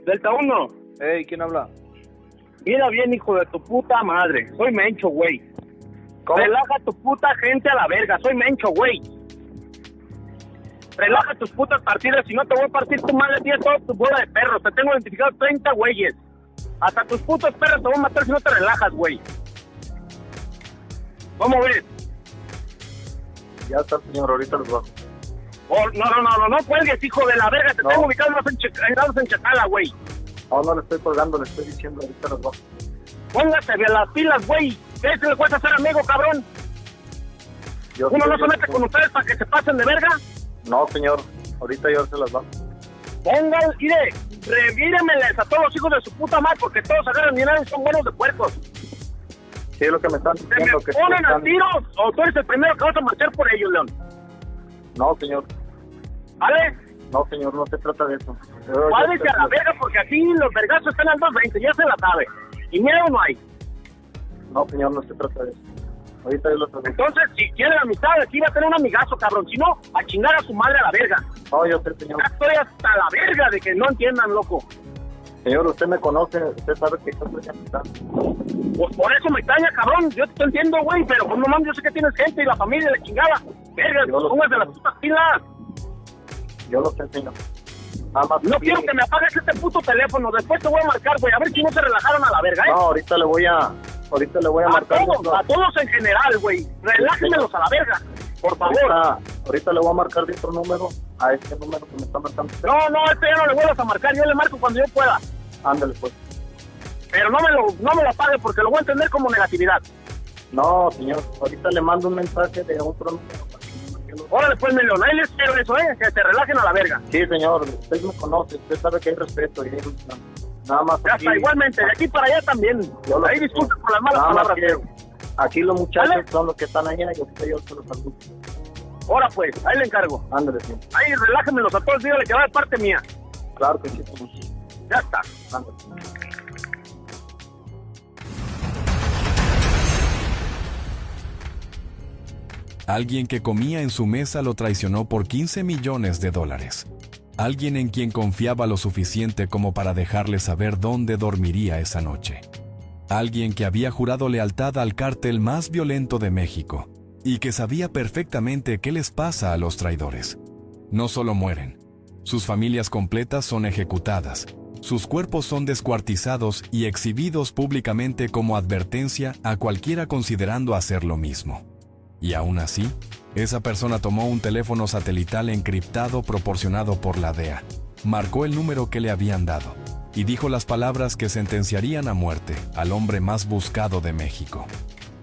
Delta 1. Hey, ¿quién habla? Mira bien, hijo de tu puta madre. Soy Mencho, güey. Relaja tu puta gente a la verga. Soy Mencho, güey. Relaja tus putas partidas. Si no, te voy a partir tu madre. Tienes toda tu bola de perros. Te tengo identificado 30 güeyes. Hasta tus putos perros te voy a matar si no te relajas, güey. ¿Cómo ves? Ya está, señor, ahorita los bajo. Oh, no cuelgues, hijo de la verga. Te tengo ubicado en Chacala, güey. No le estoy colgando, le estoy diciendo, ahorita los bajo. Póngase bien las pilas, güey. ¿Qué se le cuesta ser amigo, cabrón? ¿Uno no se mete con ustedes para que se pasen de verga? No, señor, ahorita yo se las bajo. Pongan, mire, revíremeles a todos los hijos de su puta madre, porque todos agarran dinero y son buenos de puercos. Sí, es lo que me están ¿Se me diciendo. Que ponen a tiros o tú eres el primero que vas a marchar por ellos, León? No, señor. ¿Vale? No, señor, no se trata de eso. Váyase a la verga, porque aquí los vergazos están al 220, ya se la sabe. Y miedo no hay. No, señor, no se trata de eso. Ahorita yo lo traigo. Entonces, si quieren amistad, aquí va a tener un amigazo, cabrón. Si no, a chingar a su madre a la verga. No, yo sé, señor. Ya estoy hasta la verga de que no entiendan, loco. Señor, usted me conoce, usted sabe que yo soy amistad. Pues por eso me extraña, cabrón. Yo te entiendo, güey, pero pues no mames, yo sé que tienes gente y la familia de chingada. Verga, póngase las putas pilas. Yo lo sé, señor. Nada más no quiero que me apagues este puto teléfono. Después te voy a marcar, güey. A ver si no se relajaron a la verga, ¿eh? No, ahorita le voy a marcar. A todos en general, güey. Relájenmelos a la verga. Por favor. Ahorita le voy a marcar de otro número a este número que me está marcando. No, este ya no le vuelvas a marcar. Yo le marco cuando yo pueda. Ándale, pues. Pero no me lo apague porque lo voy a entender como negatividad. No, señor. Ahorita le mando un mensaje de otro número. Órale, pues, Melón. Ahí les espero eso, que se relajen a la verga. Sí, señor. Usted me conoce. Usted sabe que hay respeto. Y nada más. Ya está, igualmente. De aquí para allá también. Ahí disculpe por las malas palabras. Aquí los muchachos son los que están allá y usted yo se los saludo. Ahora pues, ahí le encargo. Ándale, sí. Ahí relájenmelos a todos, dígale que va de parte mía. Claro que sí, señor. Ya está. Ándale. Alguien que comía en su mesa lo traicionó por $15 millones. Alguien en quien confiaba lo suficiente como para dejarle saber dónde dormiría esa noche. Alguien que había jurado lealtad al cártel más violento de México y que sabía perfectamente qué les pasa a los traidores. No solo mueren, sus familias completas son ejecutadas, sus cuerpos son descuartizados y exhibidos públicamente como advertencia a cualquiera considerando hacer lo mismo. Y aún así, esa persona tomó un teléfono satelital encriptado proporcionado por la DEA, marcó el número que le habían dado y dijo las palabras que sentenciarían a muerte al hombre más buscado de México.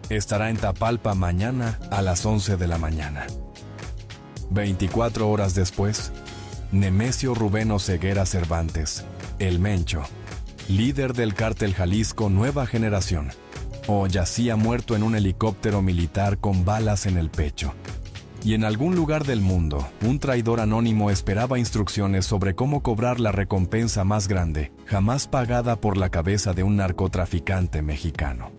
Estará en Tapalpa mañana a las 11 de la mañana. 24 horas después, Nemesio Rubén Oseguera Cervantes, el Mencho, líder del cártel Jalisco Nueva Generación, yacía muerto en un helicóptero militar con balas en el pecho. Y en algún lugar del mundo, un traidor anónimo esperaba instrucciones sobre cómo cobrar la recompensa más grande, jamás pagada por la cabeza de un narcotraficante mexicano.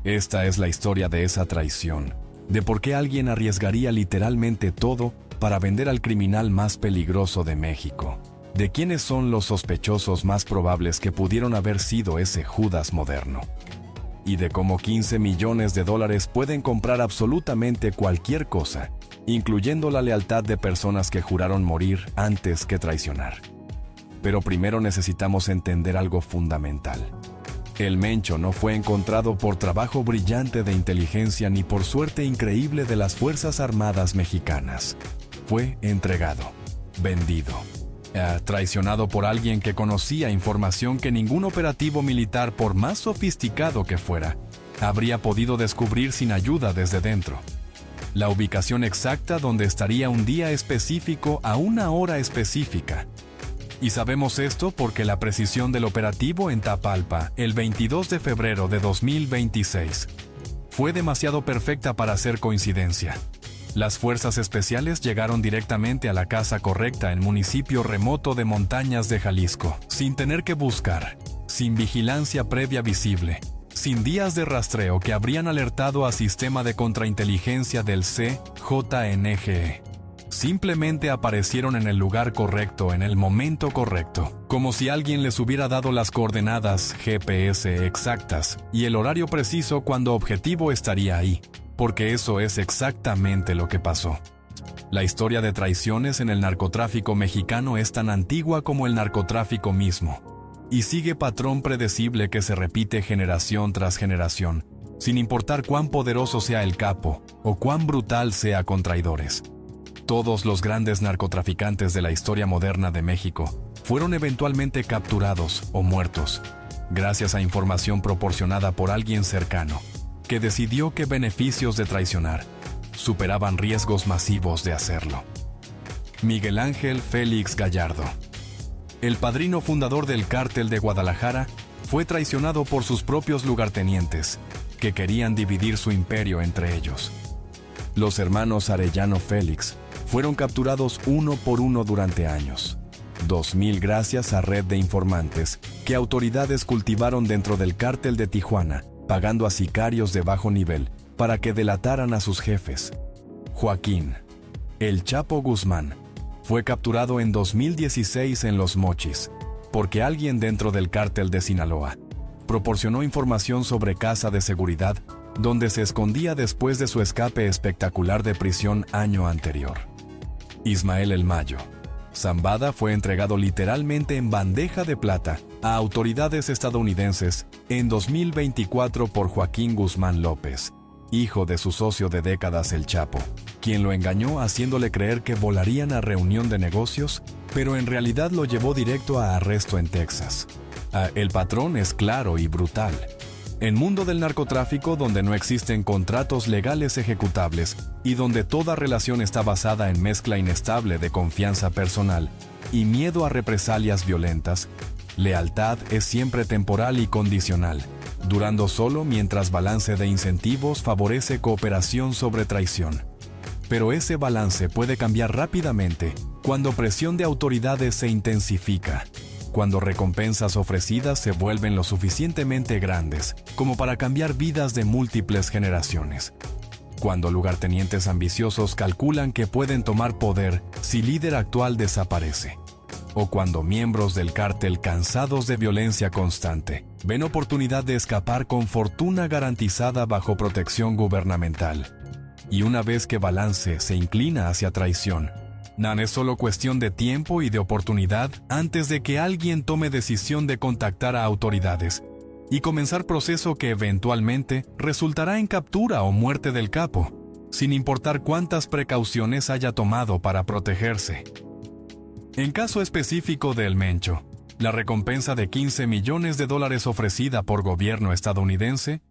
Esta es la historia de esa traición, de por qué alguien arriesgaría literalmente todo para vender al criminal más peligroso de México, de quiénes son los sospechosos más probables que pudieron haber sido ese Judas moderno, y de cómo $15 millones pueden comprar absolutamente cualquier cosa, incluyendo la lealtad de personas que juraron morir antes que traicionar. Pero primero necesitamos entender algo fundamental. El Mencho no fue encontrado por trabajo brillante de inteligencia ni por suerte increíble de las Fuerzas Armadas mexicanas. Fue entregado, vendido, traicionado por alguien que conocía información que ningún operativo militar, por más sofisticado que fuera, habría podido descubrir sin ayuda desde dentro. La ubicación exacta donde estaría un día específico a una hora específica. Y sabemos esto porque la precisión del operativo en Tapalpa, el 22 de febrero de 2026, fue demasiado perfecta para ser coincidencia. Las fuerzas especiales llegaron directamente a la casa correcta en municipio remoto de Montañas de Jalisco, sin tener que buscar, sin vigilancia previa visible, sin días de rastreo que habrían alertado a sistema de contrainteligencia del CJNGE, Simplemente aparecieron en el lugar correcto, en el momento correcto, como si alguien les hubiera dado las coordenadas GPS exactas y el horario preciso cuando objetivo estaría ahí, porque eso es exactamente lo que pasó. La historia de traiciones en el narcotráfico mexicano es tan antigua como el narcotráfico mismo, y sigue patrón predecible que se repite generación tras generación, sin importar cuán poderoso sea el capo o cuán brutal sea con traidores. Todos los grandes narcotraficantes de la historia moderna de México fueron eventualmente capturados o muertos, gracias a información proporcionada por alguien cercano, que decidió que beneficios de traicionar superaban riesgos masivos de hacerlo. Miguel Ángel Félix Gallardo, el padrino fundador del Cártel de Guadalajara, fue traicionado por sus propios lugartenientes, que querían dividir su imperio entre ellos. Los hermanos Arellano Félix fueron capturados uno por uno durante años. 2000 gracias a red de informantes que autoridades cultivaron dentro del Cártel de Tijuana, pagando a sicarios de bajo nivel para que delataran a sus jefes. Joaquín El Chapo Guzmán fue capturado en 2016 en Los Mochis, porque alguien dentro del Cártel de Sinaloa proporcionó información sobre casa de seguridad donde se escondía después de su escape espectacular de prisión año anterior. Ismael El Mayo Zambada fue entregado literalmente en bandeja de plata a autoridades estadounidenses en 2024 por Joaquín Guzmán López, hijo de su socio de décadas El Chapo, quien lo engañó haciéndole creer que volarían a reunión de negocios, pero en realidad lo llevó directo a arresto en Texas. El patrón es claro y brutal. En mundo del narcotráfico, donde no existen contratos legales ejecutables y donde toda relación está basada en mezcla inestable de confianza personal y miedo a represalias violentas, lealtad es siempre temporal y condicional, durando solo mientras balance de incentivos favorece cooperación sobre traición. Pero ese balance puede cambiar rápidamente cuando presión de autoridades se intensifica, cuando recompensas ofrecidas se vuelven lo suficientemente grandes como para cambiar vidas de múltiples generaciones, cuando lugartenientes ambiciosos calculan que pueden tomar poder si líder actual desaparece, o cuando miembros del cártel cansados de violencia constante ven oportunidad de escapar con fortuna garantizada bajo protección gubernamental. Y una vez que balance se inclina hacia traición, es solo cuestión de tiempo y de oportunidad antes de que alguien tome decisión de contactar a autoridades y comenzar proceso que eventualmente resultará en captura o muerte del capo, sin importar cuántas precauciones haya tomado para protegerse. En caso específico de El Mencho, la recompensa de $15 millones ofrecida por gobierno estadounidense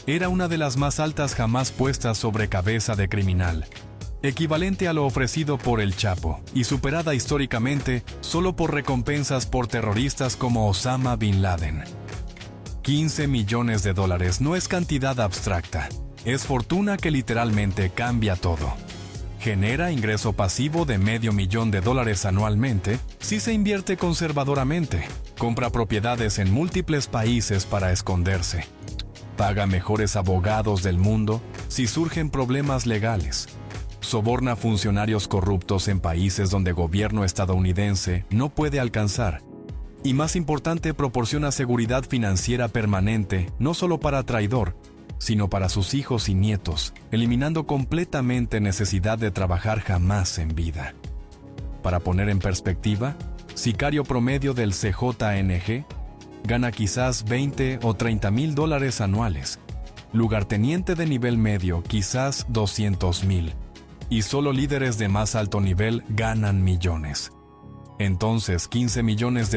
era una de las más altas jamás puestas sobre cabeza de criminal, equivalente a lo ofrecido por El Chapo, y superada históricamente solo por recompensas por terroristas como Osama Bin Laden. $15 millones no es cantidad abstracta, es fortuna que literalmente cambia todo. Genera ingreso pasivo de $500,000 anualmente si se invierte conservadoramente, compra propiedades en múltiples países para esconderse, paga mejores abogados del mundo si surgen problemas legales, soborna funcionarios corruptos en países donde gobierno estadounidense no puede alcanzar, y más importante, proporciona seguridad financiera permanente no solo para traidor, sino para sus hijos y nietos, eliminando completamente necesidad de trabajar jamás en vida. Para poner en perspectiva, sicario promedio del CJNG gana quizás $20 o $30,000 anuales, lugarteniente de nivel medio quizás $200,000, y solo líderes de más alto nivel ganan millones. Entonces, $15 millones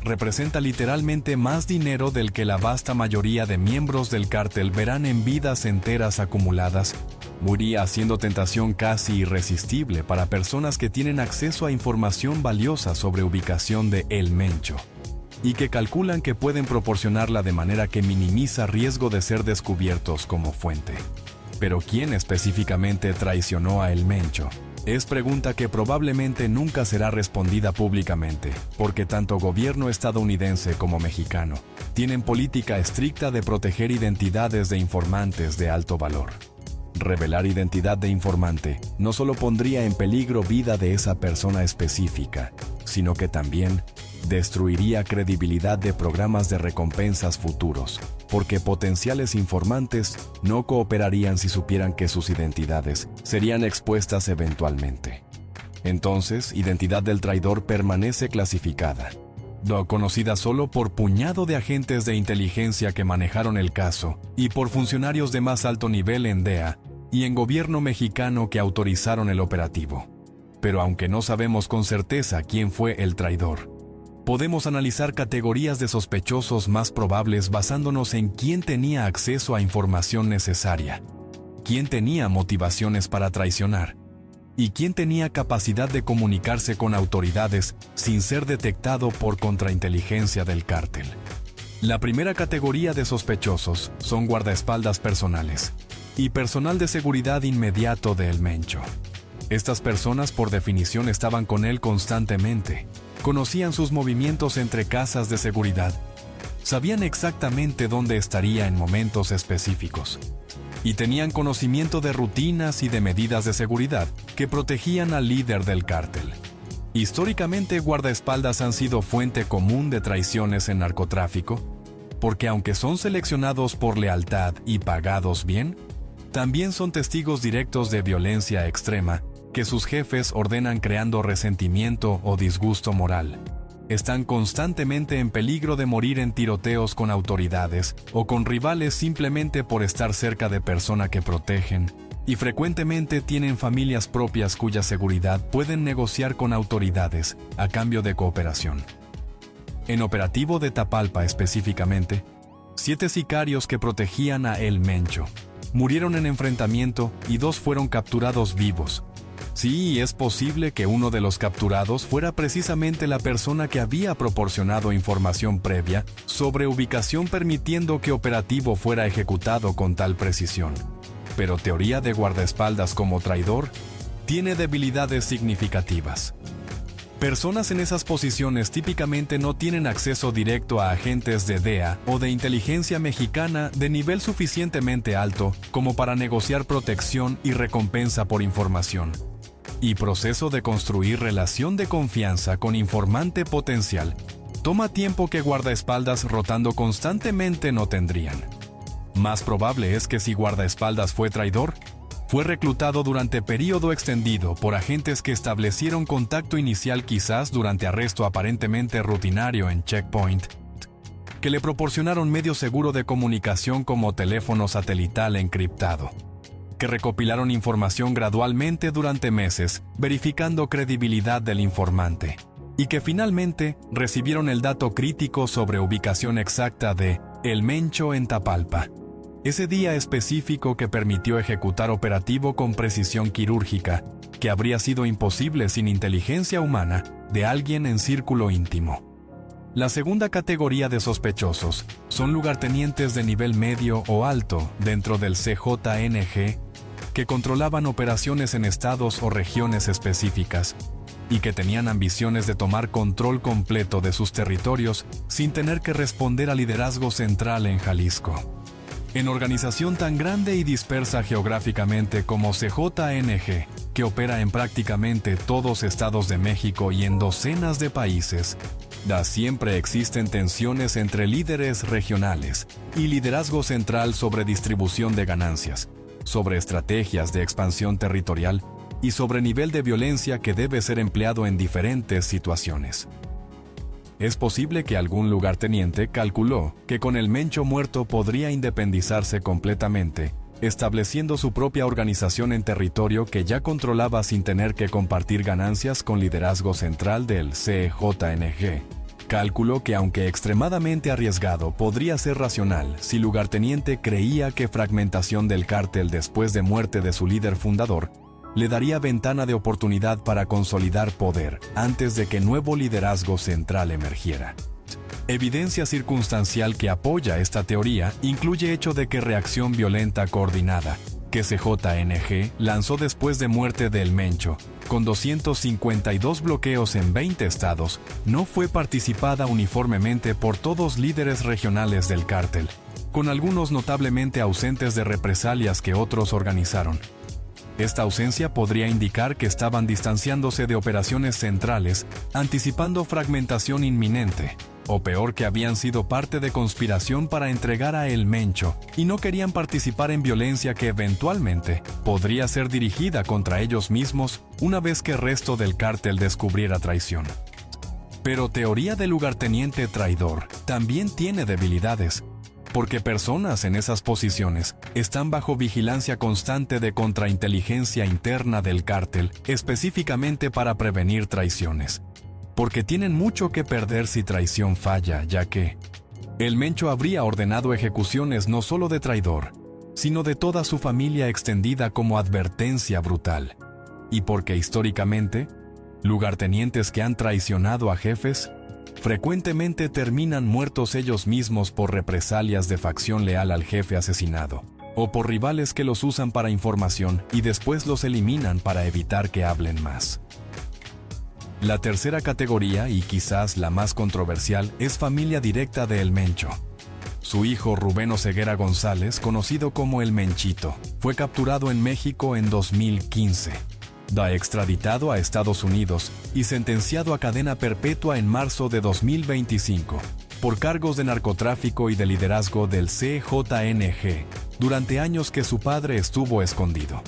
representa literalmente más dinero del que la vasta mayoría de miembros del cártel verán en vidas enteras acumuladas, muriría siendo tentación casi irresistible para personas que tienen acceso a información valiosa sobre ubicación de El Mencho, y que calculan que pueden proporcionarla de manera que minimiza riesgo de ser descubiertos como fuente. Pero ¿quién específicamente traicionó a El Mencho? Es pregunta que probablemente nunca será respondida públicamente, porque tanto gobierno estadounidense como mexicano tienen política estricta de proteger identidades de informantes de alto valor. Revelar identidad de informante no solo pondría en peligro vida de esa persona específica, sino que también destruiría credibilidad de programas de recompensas futuros, porque potenciales informantes no cooperarían si supieran que sus identidades serían expuestas eventualmente. Entonces, identidad del traidor permanece clasificada, conocida solo por puñado de agentes de inteligencia que manejaron el caso y por funcionarios de más alto nivel en DEA y en gobierno mexicano que autorizaron el operativo. Pero aunque no sabemos con certeza quién fue el traidor, podemos analizar categorías de sospechosos más probables basándonos en quién tenía acceso a información necesaria, quién tenía motivaciones para traicionar y quién tenía capacidad de comunicarse con autoridades sin ser detectado por contrainteligencia del cártel. La primera categoría de sospechosos son guardaespaldas personales y personal de seguridad inmediato de El Mencho. Estas personas por definición estaban con él constantemente, conocían sus movimientos entre casas de seguridad, sabían exactamente dónde estaría en momentos específicos, y tenían conocimiento de rutinas y de medidas de seguridad que protegían al líder del cártel. Históricamente, guardaespaldas han sido fuente común de traiciones en narcotráfico, porque aunque son seleccionados por lealtad y pagados bien, también son testigos directos de violencia extrema que sus jefes ordenan creando resentimiento o disgusto moral. Están constantemente en peligro de morir en tiroteos con autoridades o con rivales simplemente por estar cerca de persona que protegen, y frecuentemente tienen familias propias cuya seguridad pueden negociar con autoridades a cambio de cooperación. En operativo de Tapalpa específicamente, 7 sicarios que protegían a El Mencho murieron en enfrentamiento y 2 fueron capturados vivos. Sí, es posible que uno de los capturados fuera precisamente la persona que había proporcionado información previa sobre ubicación permitiendo que operativo fuera ejecutado con tal precisión. Pero teoría de guardaespaldas como traidor tiene debilidades significativas. Personas en esas posiciones típicamente no tienen acceso directo a agentes de DEA o de inteligencia mexicana de nivel suficientemente alto como para negociar protección y recompensa por información. Y proceso de construir relación de confianza con informante potencial toma tiempo que guardaespaldas rotando constantemente no tendrían. Más probable es que si guardaespaldas fue traidor, fue reclutado durante periodo extendido por agentes que establecieron contacto inicial quizás durante arresto aparentemente rutinario en checkpoint, que le proporcionaron medio seguro de comunicación como teléfono satelital encriptado, que recopilaron información gradualmente durante meses, verificando credibilidad del informante, y que finalmente recibieron el dato crítico sobre ubicación exacta de El Mencho en Tapalpa. Ese día específico que permitió ejecutar operativo con precisión quirúrgica, que habría sido imposible sin inteligencia humana de alguien en círculo íntimo. La segunda categoría de sospechosos son lugartenientes de nivel medio o alto dentro del CJNG que controlaban operaciones en estados o regiones específicas y que tenían ambiciones de tomar control completo de sus territorios sin tener que responder al liderazgo central en Jalisco. En organización tan grande y dispersa geográficamente como CJNG, que opera en prácticamente todos estados de México y en docenas de países, siempre existen tensiones entre líderes regionales y liderazgo central sobre distribución de ganancias, sobre estrategias de expansión territorial y sobre nivel de violencia que debe ser empleado en diferentes situaciones. Es posible que algún lugarteniente calculó que con El Mencho muerto podría independizarse completamente, estableciendo su propia organización en territorio que ya controlaba sin tener que compartir ganancias con liderazgo central del CJNG. Cálculo que, aunque extremadamente arriesgado, podría ser racional si lugarteniente creía que fragmentación del cártel después de muerte de su líder fundador le daría ventana de oportunidad para consolidar poder antes de que nuevo liderazgo central emergiera. Evidencia circunstancial que apoya esta teoría incluye hecho de que reacción violenta coordinada, que CJNG lanzó después de muerte de El Mencho, con 252 bloqueos en 20 estados, no fue participada uniformemente por todos líderes regionales del cártel, con algunos notablemente ausentes de represalias que otros organizaron. Esta ausencia podría indicar que estaban distanciándose de operaciones centrales, anticipando fragmentación inminente, o peor, que habían sido parte de conspiración para entregar a El Mencho y no querían participar en violencia que eventualmente podría ser dirigida contra ellos mismos una vez que el resto del cártel descubriera traición. Pero teoría del lugarteniente traidor también tiene debilidades, porque personas en esas posiciones están bajo vigilancia constante de contrainteligencia interna del cártel, específicamente para prevenir traiciones. Porque tienen mucho que perder si traición falla, ya que El Mencho habría ordenado ejecuciones no solo de traidor, sino de toda su familia extendida como advertencia brutal. Y porque históricamente, lugartenientes que han traicionado a jefes frecuentemente terminan muertos ellos mismos por represalias de facción leal al jefe asesinado, o por rivales que los usan para información y después los eliminan para evitar que hablen más. La tercera categoría, y quizás la más controversial, es familia directa de El Mencho. Su hijo Rubén Oseguera González, conocido como El Menchito, fue capturado en México en 2015. Extraditado a Estados Unidos y sentenciado a cadena perpetua en marzo de 2025 por cargos de narcotráfico y de liderazgo del CJNG durante años que su padre estuvo escondido.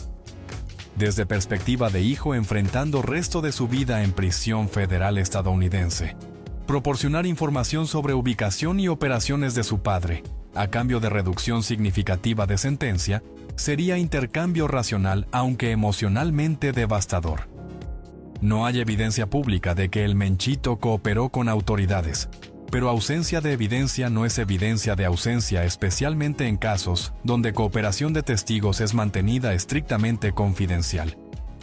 Desde perspectiva de hijo enfrentando resto de su vida en prisión federal estadounidense, proporcionar información sobre ubicación y operaciones de su padre, a cambio de reducción significativa de sentencia, sería intercambio racional aunque emocionalmente devastador. No hay evidencia pública de que El Menchito cooperó con autoridades, pero ausencia de evidencia no es evidencia de ausencia, especialmente en casos donde cooperación de testigos es mantenida estrictamente confidencial,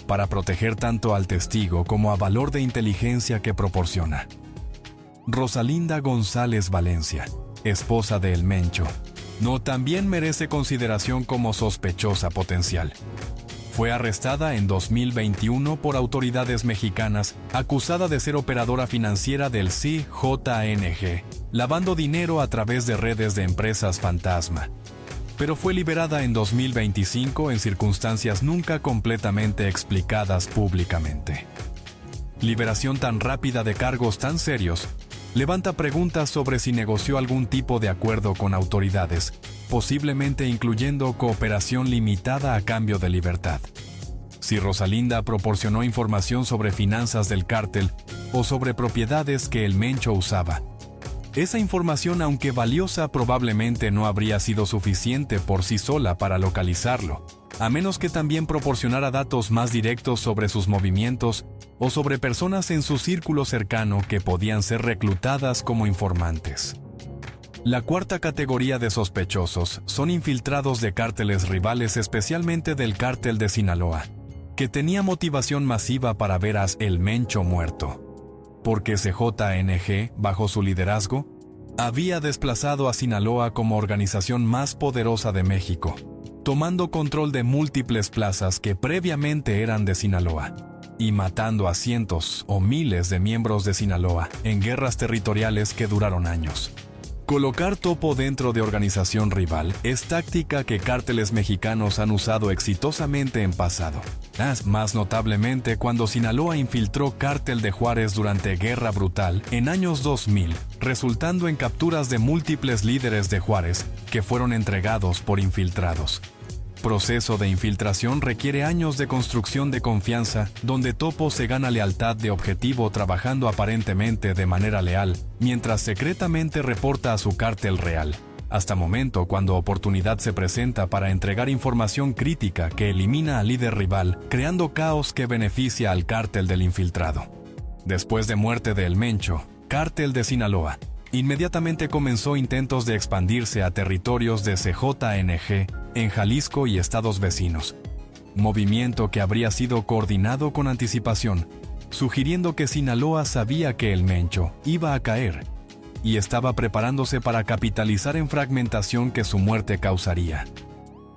para proteger tanto al testigo como a valor de inteligencia que proporciona. Rosalinda González Valencia, esposa de El Mencho, también merece consideración como sospechosa potencial. Fue arrestada en 2021 por autoridades mexicanas, acusada de ser operadora financiera del CJNG, lavando dinero a través de redes de empresas fantasma. Pero fue liberada en 2025 en circunstancias nunca completamente explicadas públicamente. Liberación tan rápida de cargos tan serios levanta preguntas sobre si negoció algún tipo de acuerdo con autoridades, posiblemente incluyendo cooperación limitada a cambio de libertad. Si Rosalinda proporcionó información sobre finanzas del cártel o sobre propiedades que El Mencho usaba, esa información, aunque valiosa, probablemente no habría sido suficiente por sí sola para localizarlo, a menos que también proporcionara datos más directos sobre sus movimientos o sobre personas en su círculo cercano que podían ser reclutadas como informantes. La cuarta categoría de sospechosos son infiltrados de cárteles rivales, especialmente del cártel de Sinaloa, que tenía motivación masiva para ver a El Mencho muerto, porque CJNG, bajo su liderazgo, había desplazado a Sinaloa como organización más poderosa de México, tomando control de múltiples plazas que previamente eran de Sinaloa, y matando a cientos o miles de miembros de Sinaloa en guerras territoriales que duraron años. Colocar topo dentro de organización rival es táctica que cárteles mexicanos han usado exitosamente en pasado. Más notablemente cuando Sinaloa infiltró Cártel de Juárez durante Guerra Brutal en años 2000, resultando en capturas de múltiples líderes de Juárez que fueron entregados por infiltrados. Proceso de infiltración requiere años de construcción de confianza, donde Topo se gana lealtad de objetivo trabajando aparentemente de manera leal, mientras secretamente reporta a su cártel real, hasta momento cuando oportunidad se presenta para entregar información crítica que elimina al líder rival, creando caos que beneficia al cártel del infiltrado. Después de muerte de El Mencho, Cártel de Sinaloa inmediatamente comenzó intentos de expandirse a territorios de CJNG en Jalisco y estados vecinos, movimiento que habría sido coordinado con anticipación, sugiriendo que Sinaloa sabía que El Mencho iba a caer y estaba preparándose para capitalizar en fragmentación que su muerte causaría.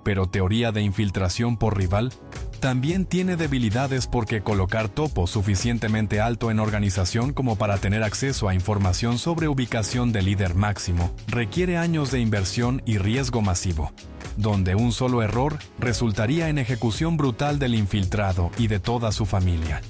Pero teoría de infiltración por rival También tiene debilidades porque colocar topo suficientemente alto en organización como para tener acceso a información sobre ubicación del líder máximo requiere años de inversión y riesgo masivo, donde un solo error resultaría en ejecución brutal del infiltrado y de toda su familia.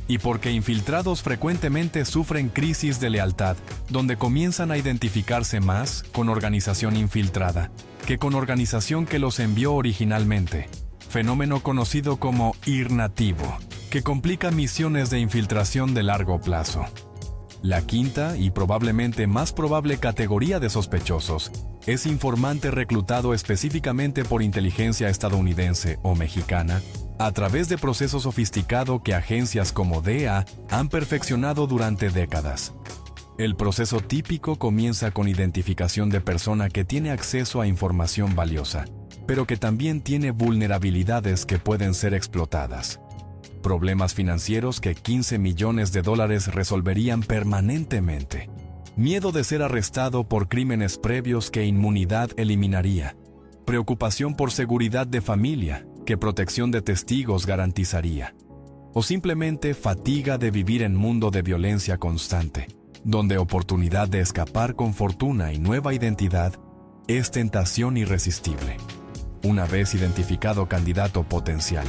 Y porque infiltrados frecuentemente sufren crisis de lealtad, donde comienzan a identificarse más con organización infiltrada que con organización que los envió originalmente, fenómeno conocido como ir nativo, que complica misiones de infiltración de largo plazo. La quinta y probablemente más probable categoría de sospechosos es informante reclutado específicamente por inteligencia estadounidense o mexicana a través de proceso sofisticado que agencias como DEA han perfeccionado durante décadas. El proceso típico comienza con identificación de persona que tiene acceso a información valiosa, pero que también tiene vulnerabilidades que pueden ser explotadas. Problemas financieros que $15 millones resolverían permanentemente. Miedo de ser arrestado por crímenes previos que inmunidad eliminaría. Preocupación por seguridad de familia, que protección de testigos garantizaría. O simplemente fatiga de vivir en mundo de violencia constante, donde oportunidad de escapar con fortuna y nueva identidad es tentación irresistible. Una vez identificado candidato potencial,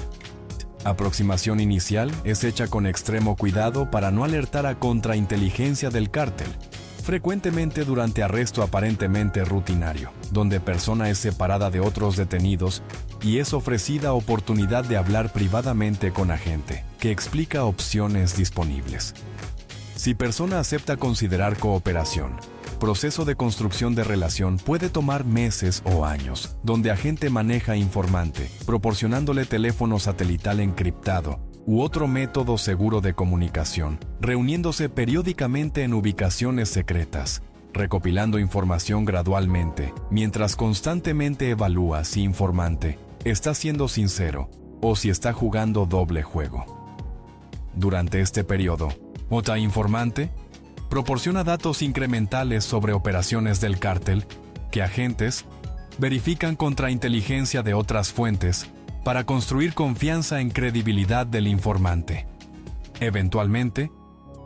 aproximación inicial es hecha con extremo cuidado para no alertar a contrainteligencia del cártel, frecuentemente durante arresto aparentemente rutinario, donde persona es separada de otros detenidos y es ofrecida oportunidad de hablar privadamente con agente, que explica opciones disponibles. Si persona acepta considerar cooperación, proceso de construcción de relación puede tomar meses o años, donde agente maneja informante, proporcionándole teléfono satelital encriptado u otro método seguro de comunicación, reuniéndose periódicamente en ubicaciones secretas, recopilando información gradualmente, mientras constantemente evalúa si informante está siendo sincero o si está jugando doble juego. Durante este periodo, OTA informante proporciona datos incrementales sobre operaciones del cártel que agentes verifican contra inteligencia de otras fuentes para construir confianza en credibilidad del informante. Eventualmente,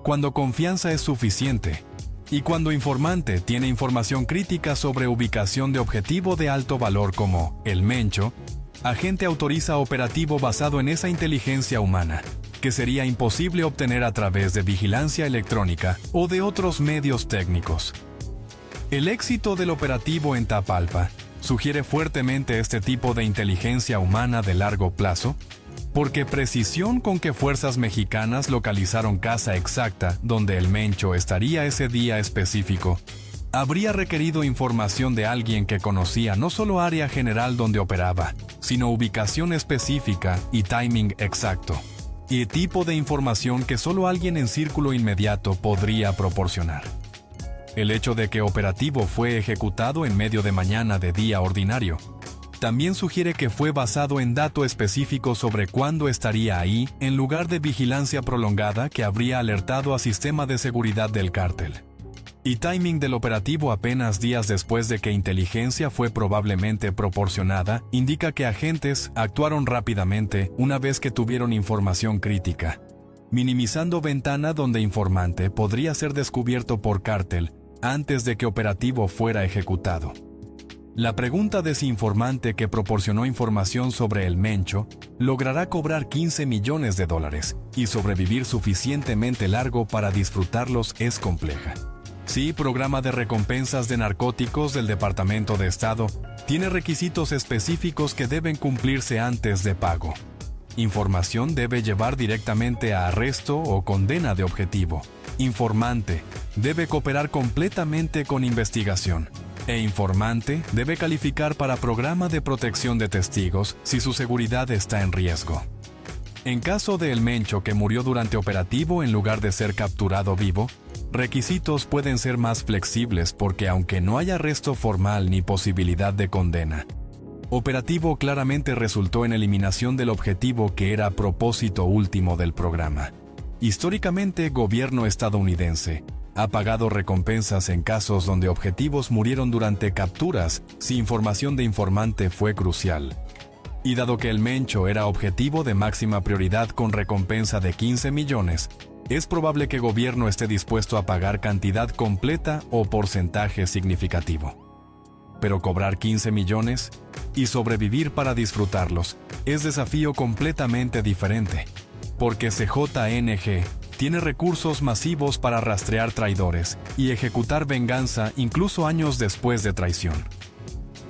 cuando confianza es suficiente y cuando informante tiene información crítica sobre ubicación de objetivo de alto valor como el Mencho, agente autoriza operativo basado en esa inteligencia humana, que sería imposible obtener a través de vigilancia electrónica o de otros medios técnicos. El éxito del operativo en Tapalpa sugiere fuertemente este tipo de inteligencia humana de largo plazo, porque precisión con que fuerzas mexicanas localizaron casa exacta donde el Mencho estaría ese día específico, habría requerido información de alguien que conocía no solo área general donde operaba, sino ubicación específica y timing exacto, y tipo de información que solo alguien en círculo inmediato podría proporcionar. El hecho de que operativo fue ejecutado en medio de mañana de día ordinario también sugiere que fue basado en dato específico sobre cuándo estaría ahí, en lugar de vigilancia prolongada que habría alertado a sistema de seguridad del cártel. Y timing del operativo apenas días después de que inteligencia fue probablemente proporcionada, indica que agentes actuaron rápidamente una vez que tuvieron información crítica, minimizando ventana donde informante podría ser descubierto por cártel antes de que operativo fuera ejecutado. La pregunta de si informante que proporcionó información sobre el Mencho logrará cobrar $15 millones y sobrevivir suficientemente largo para disfrutarlos es compleja. Sí, programa de recompensas de narcóticos del Departamento de Estado tiene requisitos específicos que deben cumplirse antes de pago. Información debe llevar directamente a arresto o condena de objetivo. Informante debe cooperar completamente con investigación. E informante debe calificar para programa de protección de testigos si su seguridad está en riesgo. En caso de El Mencho que murió durante operativo en lugar de ser capturado vivo, requisitos pueden ser más flexibles porque aunque no haya arresto formal ni posibilidad de condena, operativo claramente resultó en eliminación del objetivo que era propósito último del programa. Históricamente, gobierno estadounidense ha pagado recompensas en casos donde objetivos murieron durante capturas si información de informante fue crucial. Y dado que el Mencho era objetivo de máxima prioridad con recompensa de 15 millones, es probable que el gobierno esté dispuesto a pagar cantidad completa o porcentaje significativo. Pero cobrar 15 millones y sobrevivir para disfrutarlos es desafío completamente diferente, porque CJNG tiene recursos masivos para rastrear traidores y ejecutar venganza incluso años después de traición.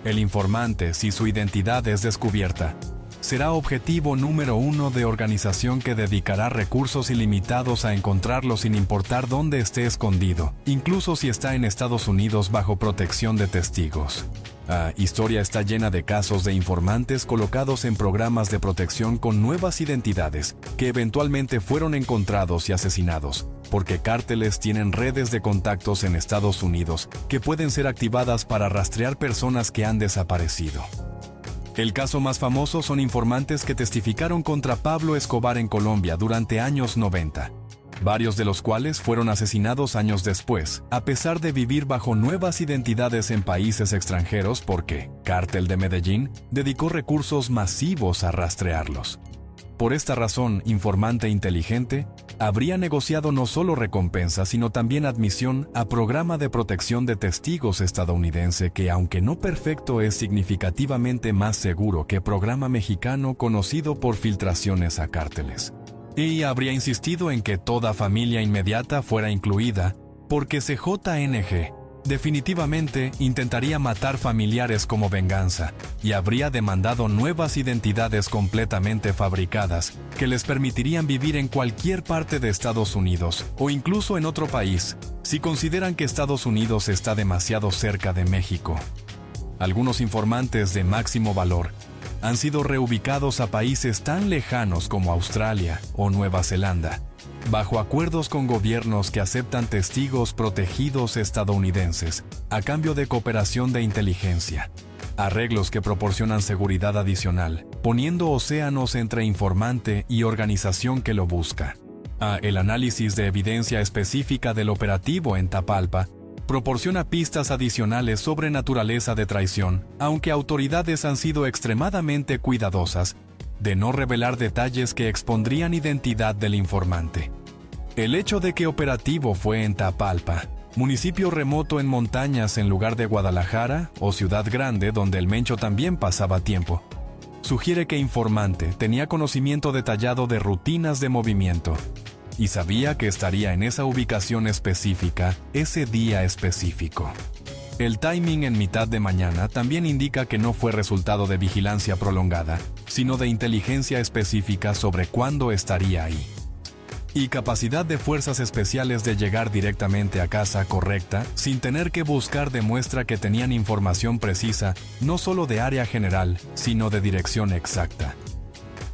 El informante, si su identidad es descubierta, será objetivo número 1 de organización que dedicará recursos ilimitados a encontrarlo sin importar dónde esté escondido, incluso si está en Estados Unidos bajo protección de testigos. La historia está llena de casos de informantes colocados en programas de protección con nuevas identidades, que eventualmente fueron encontrados y asesinados, porque cárteles tienen redes de contactos en Estados Unidos que pueden ser activadas para rastrear personas que han desaparecido. El caso más famoso son informantes que testificaron contra Pablo Escobar en Colombia durante años 90, varios de los cuales fueron asesinados años después, a pesar de vivir bajo nuevas identidades en países extranjeros porque Cártel de Medellín dedicó recursos masivos a rastrearlos. Por esta razón, Informante Inteligente habría negociado no solo recompensa, sino también admisión a programa de protección de testigos estadounidense que, aunque no perfecto, es significativamente más seguro que programa mexicano conocido por filtraciones a cárteles. Y habría insistido en que toda familia inmediata fuera incluida, porque CJNG definitivamente intentaría matar familiares como venganza, y habría demandado nuevas identidades completamente fabricadas que les permitirían vivir en cualquier parte de Estados Unidos, o incluso en otro país, si consideran que Estados Unidos está demasiado cerca de México. Algunos informantes de máximo valor han sido reubicados a países tan lejanos como Australia o Nueva Zelanda, bajo acuerdos con gobiernos que aceptan testigos protegidos estadounidenses a cambio de cooperación de inteligencia, arreglos que proporcionan seguridad adicional, poniendo océanos entre informante y organización que lo busca. El análisis de evidencia específica del operativo en Tapalpa proporciona pistas adicionales sobre naturaleza de traición, aunque autoridades han sido extremadamente cuidadosas de no revelar detalles que expondrían identidad del informante. El hecho de que operativo fue en Tapalpa, municipio remoto en montañas en lugar de Guadalajara o Ciudad Grande donde el Mencho también pasaba tiempo, sugiere que informante tenía conocimiento detallado de rutinas de movimiento y sabía que estaría en esa ubicación específica ese día específico. El timing en mitad de mañana también indica que no fue resultado de vigilancia prolongada, sino de inteligencia específica sobre cuándo estaría ahí. Y capacidad de fuerzas especiales de llegar directamente a casa correcta, sin tener que buscar, demuestra que tenían información precisa, no solo de área general, sino de dirección exacta.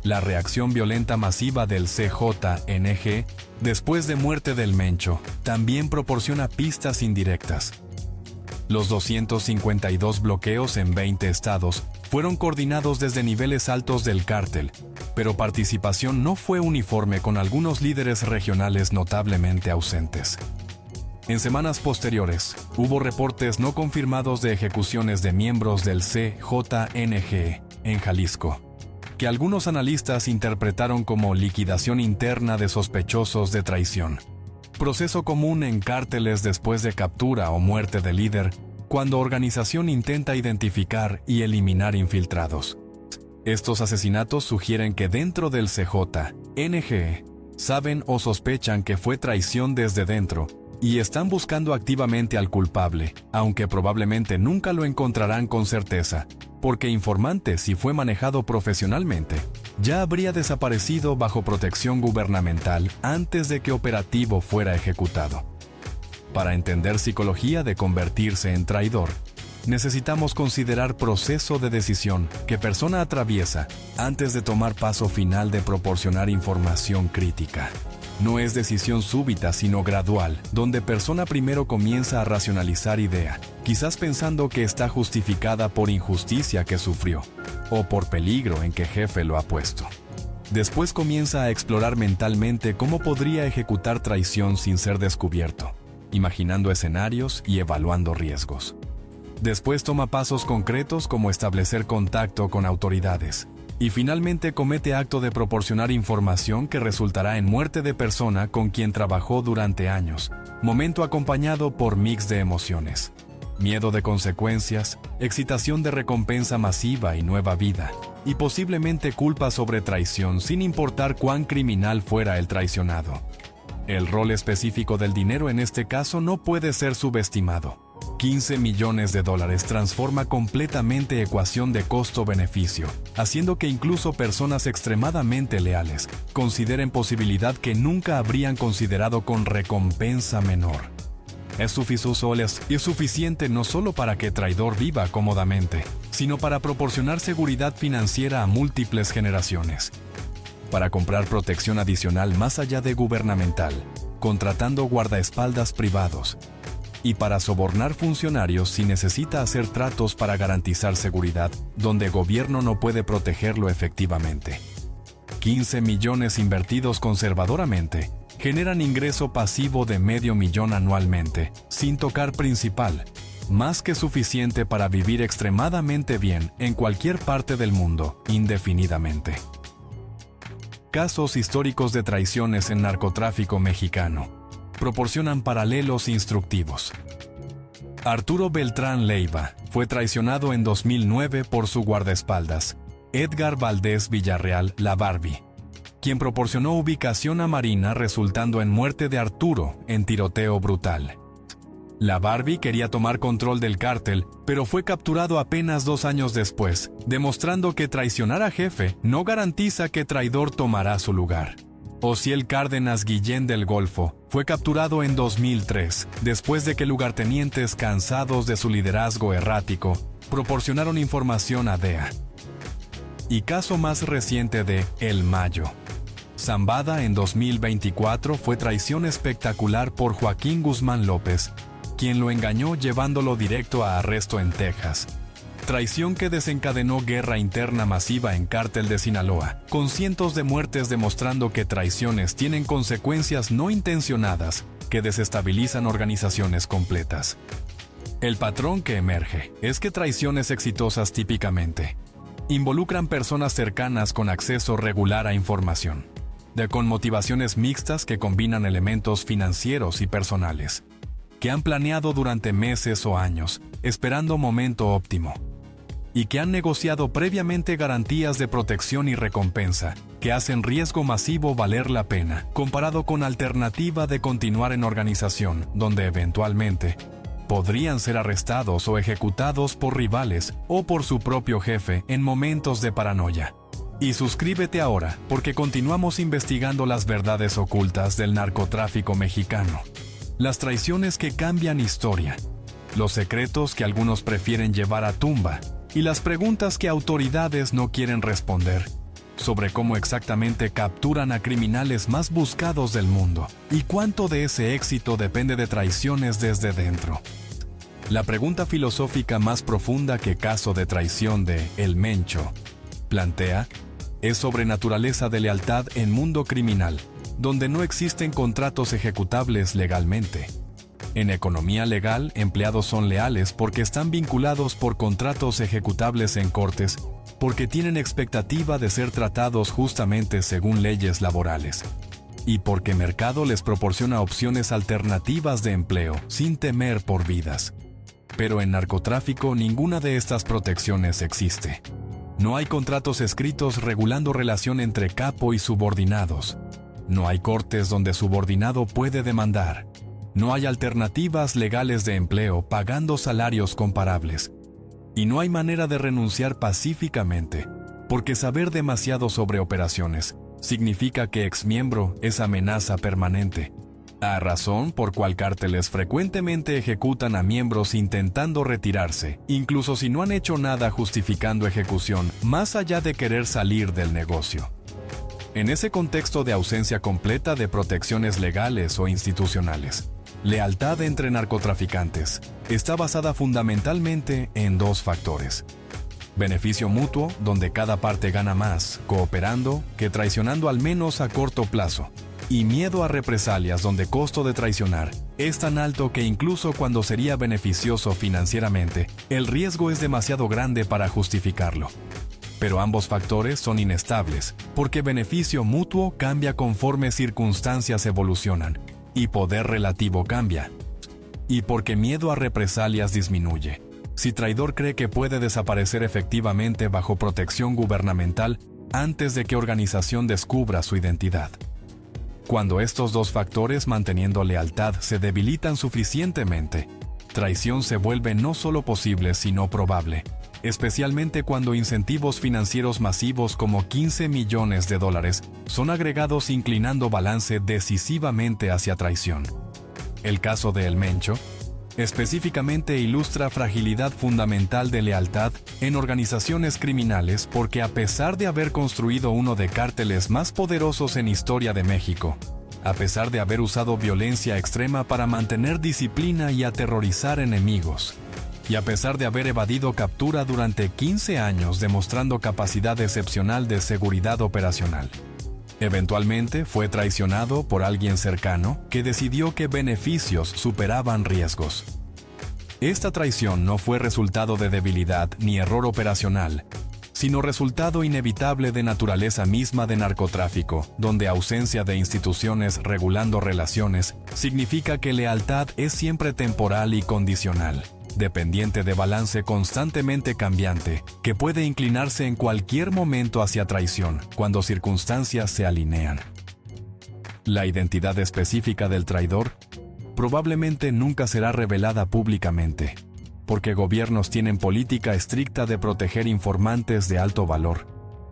La reacción violenta masiva del CJNG, después de muerte del Mencho, también proporciona pistas indirectas. Los 252 bloqueos en 20 estados fueron coordinados desde niveles altos del cártel, pero participación no fue uniforme con algunos líderes regionales notablemente ausentes. En semanas posteriores, hubo reportes no confirmados de ejecuciones de miembros del CJNG en Jalisco, que algunos analistas interpretaron como liquidación interna de sospechosos de traición. Proceso común en cárteles después de captura o muerte del líder, cuando organización intenta identificar y eliminar infiltrados. Estos asesinatos sugieren que dentro del CJNG saben o sospechan que fue traición desde dentro y están buscando activamente al culpable, aunque probablemente nunca lo encontrarán con certeza, porque informante, si fue manejado profesionalmente, ya habría desaparecido bajo protección gubernamental antes de que operativo fuera ejecutado. Para entender psicología de convertirse en traidor, necesitamos considerar proceso de decisión que persona atraviesa antes de tomar paso final de proporcionar información crítica. No es decisión súbita, sino gradual, donde persona primero comienza a racionalizar idea, quizás pensando que está justificada por injusticia que sufrió, o por peligro en que jefe lo ha puesto. Después comienza a explorar mentalmente cómo podría ejecutar traición sin ser descubierto, imaginando escenarios y evaluando riesgos. Después toma pasos concretos como establecer contacto con autoridades, Y finalmente comete acto de proporcionar información que resultará en muerte de persona con quien trabajó durante años, momento acompañado por mix de emociones. Miedo de consecuencias, excitación de recompensa masiva y nueva vida, y posiblemente culpa sobre traición sin importar cuán criminal fuera el traicionado. El rol específico del dinero en este caso no puede ser subestimado. 15 millones de dólares transforma completamente ecuación de costo-beneficio, haciendo que incluso personas extremadamente leales consideren posibilidad que nunca habrían considerado con recompensa menor. Es suficiente no solo para que traidor viva cómodamente, sino para proporcionar seguridad financiera a múltiples generaciones. Para comprar protección adicional más allá de gubernamental, contratando guardaespaldas privados, y para sobornar funcionarios si necesita hacer tratos para garantizar seguridad donde gobierno no puede protegerlo efectivamente. 15 millones invertidos conservadoramente generan ingreso pasivo de $500,000 anualmente, sin tocar principal, más que suficiente para vivir extremadamente bien en cualquier parte del mundo, indefinidamente. Casos históricos de traiciones en narcotráfico mexicano proporcionan paralelos instructivos. Arturo Beltrán Leiva fue traicionado en 2009 por su guardaespaldas, Edgar Valdés Villarreal La Barbie, quien proporcionó ubicación a Marina resultando en muerte de Arturo en tiroteo brutal. La Barbie quería tomar control del cártel, pero fue capturado apenas 2 años después, demostrando que traicionar a jefe no garantiza que traidor tomará su lugar. Osiel Cárdenas Guillén del Golfo fue capturado en 2003, después de que lugartenientes cansados de su liderazgo errático proporcionaron información a DEA. Y caso más reciente de El Mayo. Zambada en 2024 fue traición espectacular por Joaquín Guzmán López, quien lo engañó llevándolo directo a arresto en Texas. Traición que desencadenó guerra interna masiva en Cártel de Sinaloa, con cientos de muertes demostrando que traiciones tienen consecuencias no intencionadas que desestabilizan organizaciones completas. El patrón que emerge es que traiciones exitosas típicamente involucran personas cercanas con acceso regular a información, con motivaciones mixtas que combinan elementos financieros y personales, que han planeado durante meses o años, esperando momento óptimo, y que han negociado previamente garantías de protección y recompensa, que hacen riesgo masivo valer la pena, comparado con alternativa de continuar en organización, donde eventualmente podrían ser arrestados o ejecutados por rivales o por su propio jefe en momentos de paranoia. Y suscríbete ahora, porque continuamos investigando las verdades ocultas del narcotráfico mexicano. Las traiciones que cambian historia, los secretos que algunos prefieren llevar a tumba, y las preguntas que autoridades no quieren responder, sobre cómo exactamente capturan a criminales más buscados del mundo, y cuánto de ese éxito depende de traiciones desde dentro. La pregunta filosófica más profunda que Caso de Traición de El Mencho plantea es sobre naturaleza de lealtad en mundo criminal, donde no existen contratos ejecutables legalmente. En economía legal, empleados son leales porque están vinculados por contratos ejecutables en cortes, porque tienen expectativa de ser tratados justamente según leyes laborales, y porque mercado les proporciona opciones alternativas de empleo sin temer por vidas. Pero en narcotráfico ninguna de estas protecciones existe. No hay contratos escritos regulando relación entre capo y subordinados. No hay cortes donde subordinado puede demandar. No hay alternativas legales de empleo pagando salarios comparables. Y no hay manera de renunciar pacíficamente, porque saber demasiado sobre operaciones significa que exmiembro es amenaza permanente. A razón por cual cárteles frecuentemente ejecutan a miembros intentando retirarse, incluso si no han hecho nada justificando ejecución, más allá de querer salir del negocio. En ese contexto de ausencia completa de protecciones legales o institucionales, lealtad entre narcotraficantes está basada fundamentalmente en 2 factores. Beneficio mutuo, donde cada parte gana más cooperando que traicionando al menos a corto plazo. Y miedo a represalias, donde costo de traicionar es tan alto que incluso cuando sería beneficioso financieramente, el riesgo es demasiado grande para justificarlo. Pero ambos factores son inestables, porque beneficio mutuo cambia conforme circunstancias evolucionan, y poder relativo cambia. Y porque miedo a represalias disminuye. Si traidor cree que puede desaparecer efectivamente bajo protección gubernamental antes de que organización descubra su identidad. Cuando estos dos factores manteniendo lealtad se debilitan suficientemente, traición se vuelve no solo posible sino probable, especialmente cuando incentivos financieros masivos como 15 millones de dólares son agregados inclinando balance decisivamente hacia traición. El caso de El Mencho específicamente ilustra fragilidad fundamental de lealtad en organizaciones criminales porque a pesar de haber construido uno de cárteles más poderosos en historia de México, a pesar de haber usado violencia extrema para mantener disciplina y aterrorizar enemigos, y a pesar de haber evadido captura durante 15 años demostrando capacidad excepcional de seguridad operacional, eventualmente fue traicionado por alguien cercano que decidió que beneficios superaban riesgos. Esta traición no fue resultado de debilidad ni error operacional, sino resultado inevitable de naturaleza misma de narcotráfico, donde ausencia de instituciones regulando relaciones significa que lealtad es siempre temporal y condicional, dependiente de balance constantemente cambiante, que puede inclinarse en cualquier momento hacia traición, cuando circunstancias se alinean. La identidad específica del traidor probablemente nunca será revelada públicamente, porque gobiernos tienen política estricta de proteger informantes de alto valor,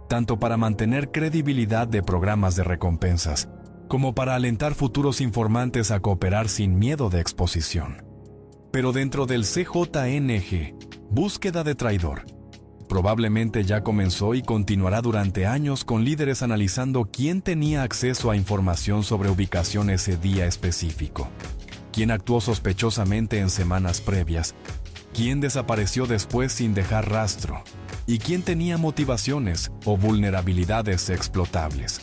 tanto para mantener credibilidad de programas de recompensas, como para alentar futuros informantes a cooperar sin miedo de exposición. Pero dentro del CJNG, búsqueda de traidor, probablemente ya comenzó y continuará durante años con líderes analizando quién tenía acceso a información sobre ubicación ese día específico, quién actuó sospechosamente en semanas previas, quién desapareció después sin dejar rastro, y quién tenía motivaciones o vulnerabilidades explotables.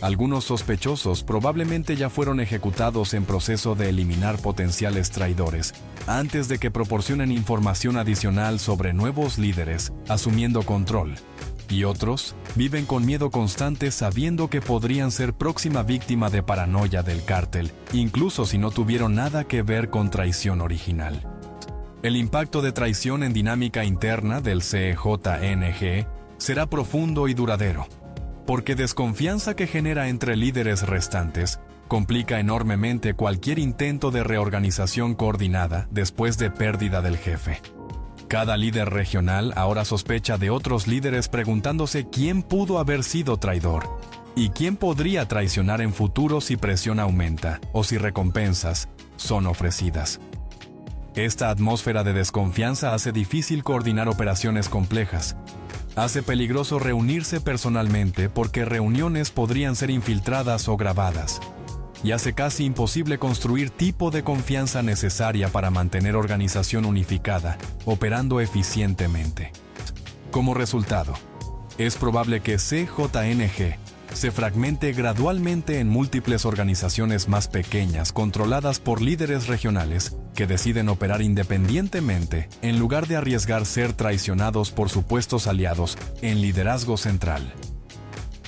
Algunos sospechosos probablemente ya fueron ejecutados en proceso de eliminar potenciales traidores, antes de que proporcionen información adicional sobre nuevos líderes, asumiendo control. Y otros viven con miedo constante sabiendo que podrían ser próxima víctima de paranoia del cártel, incluso si no tuvieron nada que ver con traición original. El impacto de traición en dinámica interna del CJNG será profundo y duradero, porque desconfianza que genera entre líderes restantes complica enormemente cualquier intento de reorganización coordinada después de pérdida del jefe. Cada líder regional ahora sospecha de otros líderes preguntándose quién pudo haber sido traidor y quién podría traicionar en futuro si presión aumenta o si recompensas son ofrecidas. Esta atmósfera de desconfianza hace difícil coordinar operaciones complejas. Hace peligroso reunirse personalmente porque reuniones podrían ser infiltradas o grabadas. Y hace casi imposible construir tipo de confianza necesaria para mantener organización unificada, operando eficientemente. Como resultado, es probable que CJNG se fragmente gradualmente en múltiples organizaciones más pequeñas controladas por líderes regionales que deciden operar independientemente en lugar de arriesgar ser traicionados por supuestos aliados en liderazgo central.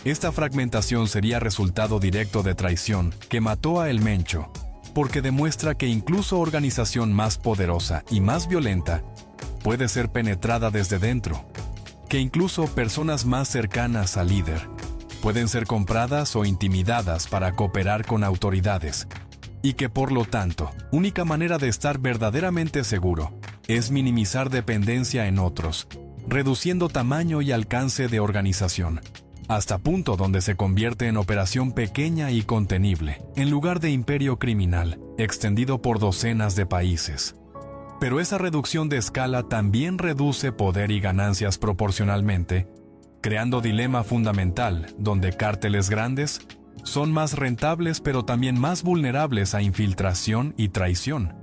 Esta fragmentación sería resultado directo de traición que mató a El Mencho, porque demuestra que incluso organización más poderosa y más violenta puede ser penetrada desde dentro, que incluso personas más cercanas al líder pueden ser compradas o intimidadas para cooperar con autoridades, y que por lo tanto, única manera de estar verdaderamente seguro es minimizar dependencia en otros, reduciendo tamaño y alcance de organización, hasta punto donde se convierte en operación pequeña y contenible, en lugar de imperio criminal, extendido por docenas de países. Pero esa reducción de escala también reduce poder y ganancias proporcionalmente, creando dilema fundamental donde cárteles grandes son más rentables pero también más vulnerables a infiltración y traición,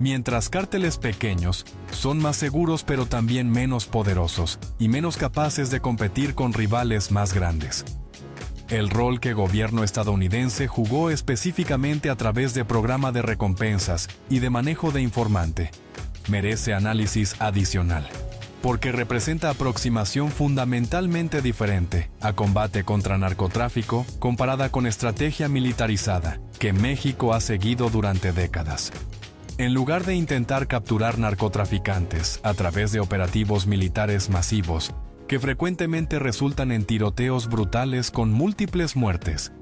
mientras cárteles pequeños son más seguros pero también menos poderosos y menos capaces de competir con rivales más grandes. El rol que gobierno estadounidense jugó específicamente a través de programa de recompensas y de manejo de informante merece análisis adicional, porque representa aproximación fundamentalmente diferente a combate contra narcotráfico comparada con estrategia militarizada que México ha seguido durante décadas. En lugar de intentar capturar narcotraficantes a través de operativos militares masivos, que frecuentemente resultan en tiroteos brutales con múltiples muertes,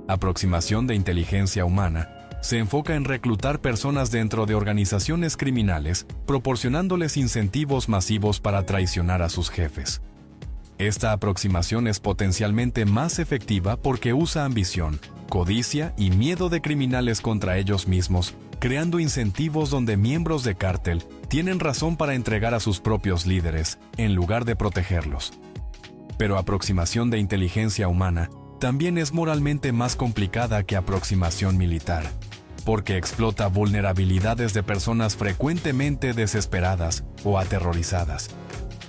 aproximación de inteligencia humana se enfoca en reclutar personas dentro de organizaciones criminales, proporcionándoles incentivos masivos para traicionar a sus jefes. Esta aproximación es potencialmente más efectiva porque usa ambición, codicia y miedo de criminales contra ellos mismos, creando incentivos donde miembros de cártel tienen razón para entregar a sus propios líderes, en lugar de protegerlos. Pero aproximación de inteligencia humana también es moralmente más complicada que aproximación militar, porque explota vulnerabilidades de personas frecuentemente desesperadas o aterrorizadas,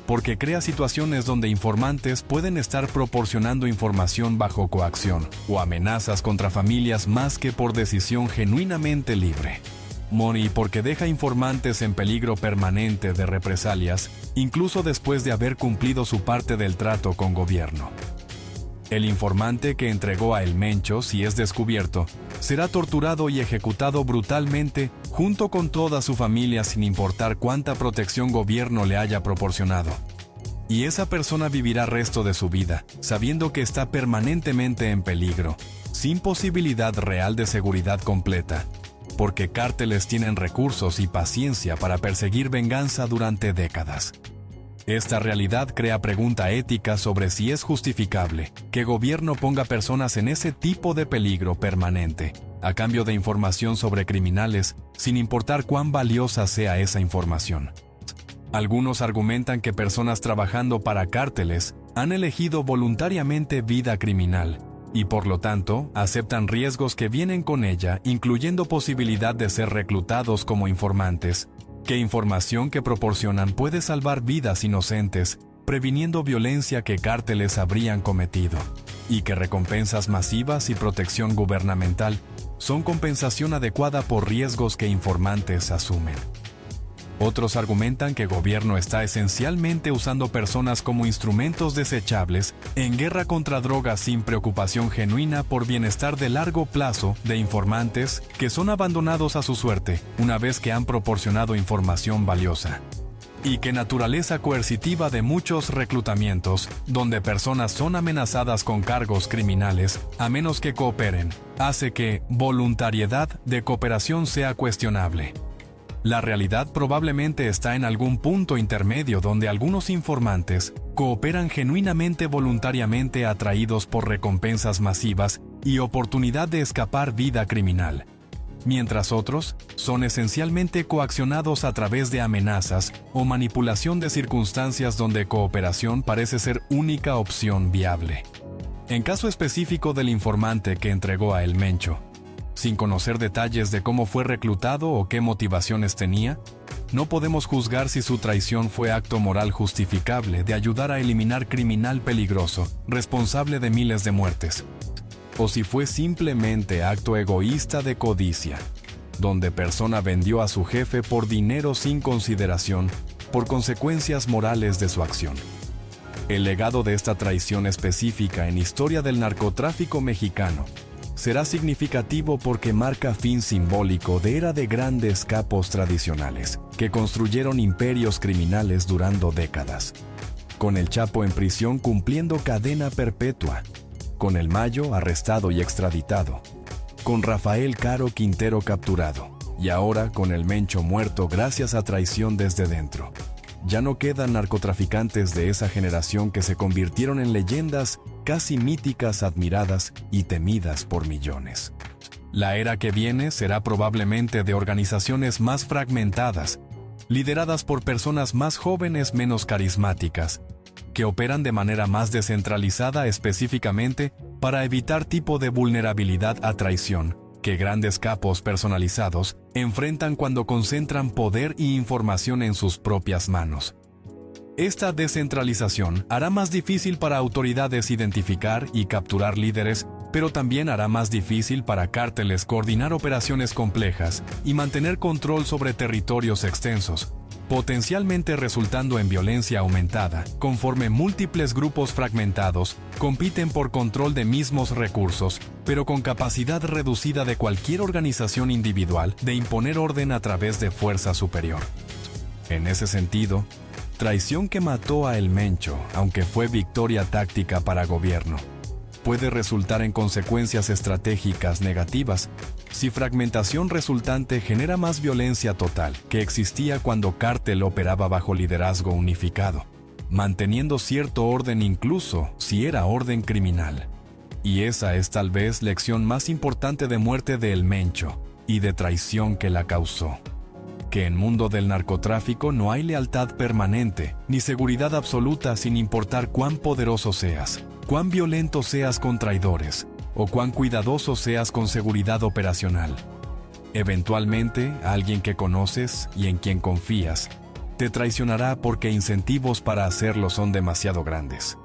porque crea situaciones donde informantes pueden estar proporcionando información bajo coacción o amenazas contra familias más que por decisión genuinamente libre. Y porque deja informantes en peligro permanente de represalias, incluso después de haber cumplido su parte del trato con gobierno. El informante que entregó a El Mencho, si es descubierto, será torturado y ejecutado brutalmente junto con toda su familia sin importar cuánta protección gobierno le haya proporcionado. Y esa persona vivirá el resto de su vida, sabiendo que está permanentemente en peligro, sin posibilidad real de seguridad completa, porque cárteles tienen recursos y paciencia para perseguir venganza durante décadas. Esta realidad crea pregunta ética sobre si es justificable que gobierno ponga personas en ese tipo de peligro permanente, a cambio de información sobre criminales, sin importar cuán valiosa sea esa información. Algunos argumentan que personas trabajando para cárteles han elegido voluntariamente vida criminal, y por lo tanto aceptan riesgos que vienen con ella, incluyendo posibilidad de ser reclutados como informantes, que información que proporcionan puede salvar vidas inocentes, previniendo violencia que cárteles habrían cometido, y que recompensas masivas y protección gubernamental son compensación adecuada por riesgos que informantes asumen. Otros argumentan que el gobierno está esencialmente usando personas como instrumentos desechables en guerra contra drogas sin preocupación genuina por bienestar de largo plazo de informantes que son abandonados a su suerte una vez que han proporcionado información valiosa. Y que naturaleza coercitiva de muchos reclutamientos, donde personas son amenazadas con cargos criminales a menos que cooperen, hace que voluntariedad de cooperación sea cuestionable. La realidad probablemente está en algún punto intermedio donde algunos informantes cooperan genuinamente voluntariamente atraídos por recompensas masivas y oportunidad de escapar vida criminal, mientras otros son esencialmente coaccionados a través de amenazas o manipulación de circunstancias donde cooperación parece ser única opción viable. En caso específico del informante que entregó a El Mencho, sin conocer detalles de cómo fue reclutado o qué motivaciones tenía, no podemos juzgar si su traición fue acto moral justificable de ayudar a eliminar criminal peligroso, responsable de miles de muertes, o si fue simplemente acto egoísta de codicia, donde persona vendió a su jefe por dinero sin consideración, por consecuencias morales de su acción. El legado de esta traición específica en historia del narcotráfico mexicano será significativo porque marca fin simbólico de era de grandes capos tradicionales que construyeron imperios criminales durando décadas. Con el Chapo en prisión cumpliendo cadena perpetua, con el Mayo arrestado y extraditado, con Rafael Caro Quintero capturado, y ahora con el Mencho muerto gracias a traición desde dentro. Ya no quedan narcotraficantes de esa generación que se convirtieron en leyendas casi míticas, admiradas y temidas por millones. La era que viene será probablemente de organizaciones más fragmentadas, lideradas por personas más jóvenes menos carismáticas, que operan de manera más descentralizada específicamente para evitar tipo de vulnerabilidad a traición que grandes capos personalizados enfrentan cuando concentran poder y información en sus propias manos. Esta descentralización hará más difícil para autoridades identificar y capturar líderes pero también hará más difícil para cárteles coordinar operaciones complejas y mantener control sobre territorios extensos, potencialmente resultando en violencia aumentada, conforme múltiples grupos fragmentados compiten por control de mismos recursos, pero con capacidad reducida de cualquier organización individual de imponer orden a través de fuerza superior. En ese sentido, traición que mató a El Mencho, aunque fue victoria táctica para gobierno, puede resultar en consecuencias estratégicas negativas si fragmentación resultante genera más violencia total que existía cuando cártel operaba bajo liderazgo unificado, manteniendo cierto orden incluso si era orden criminal. Y esa es tal vez lección más importante de muerte de El Mencho y de traición que la causó. Que en mundo del narcotráfico no hay lealtad permanente ni seguridad absoluta sin importar cuán poderoso seas, cuán violento seas con traidores o cuán cuidadoso seas con seguridad operacional. Eventualmente, alguien que conoces y en quien confías te traicionará porque incentivos para hacerlo son demasiado grandes,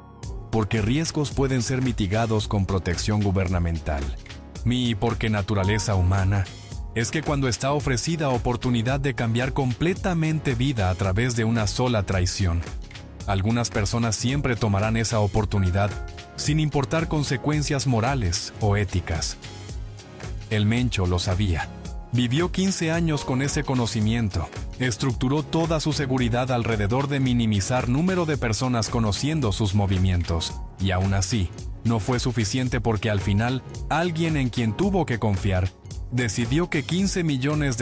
porque riesgos pueden ser mitigados con protección gubernamental, y porque naturaleza humana es que cuando está ofrecida oportunidad de cambiar completamente vida a través de una sola traición, algunas personas siempre tomarán esa oportunidad sin importar consecuencias morales o éticas. El Mencho lo sabía. Vivió 15 años con ese conocimiento. Estructuró toda su seguridad alrededor de minimizar número de personas conociendo sus movimientos. Y aún así, no fue suficiente porque al final, alguien en quien tuvo que confiar decidió que $15 millones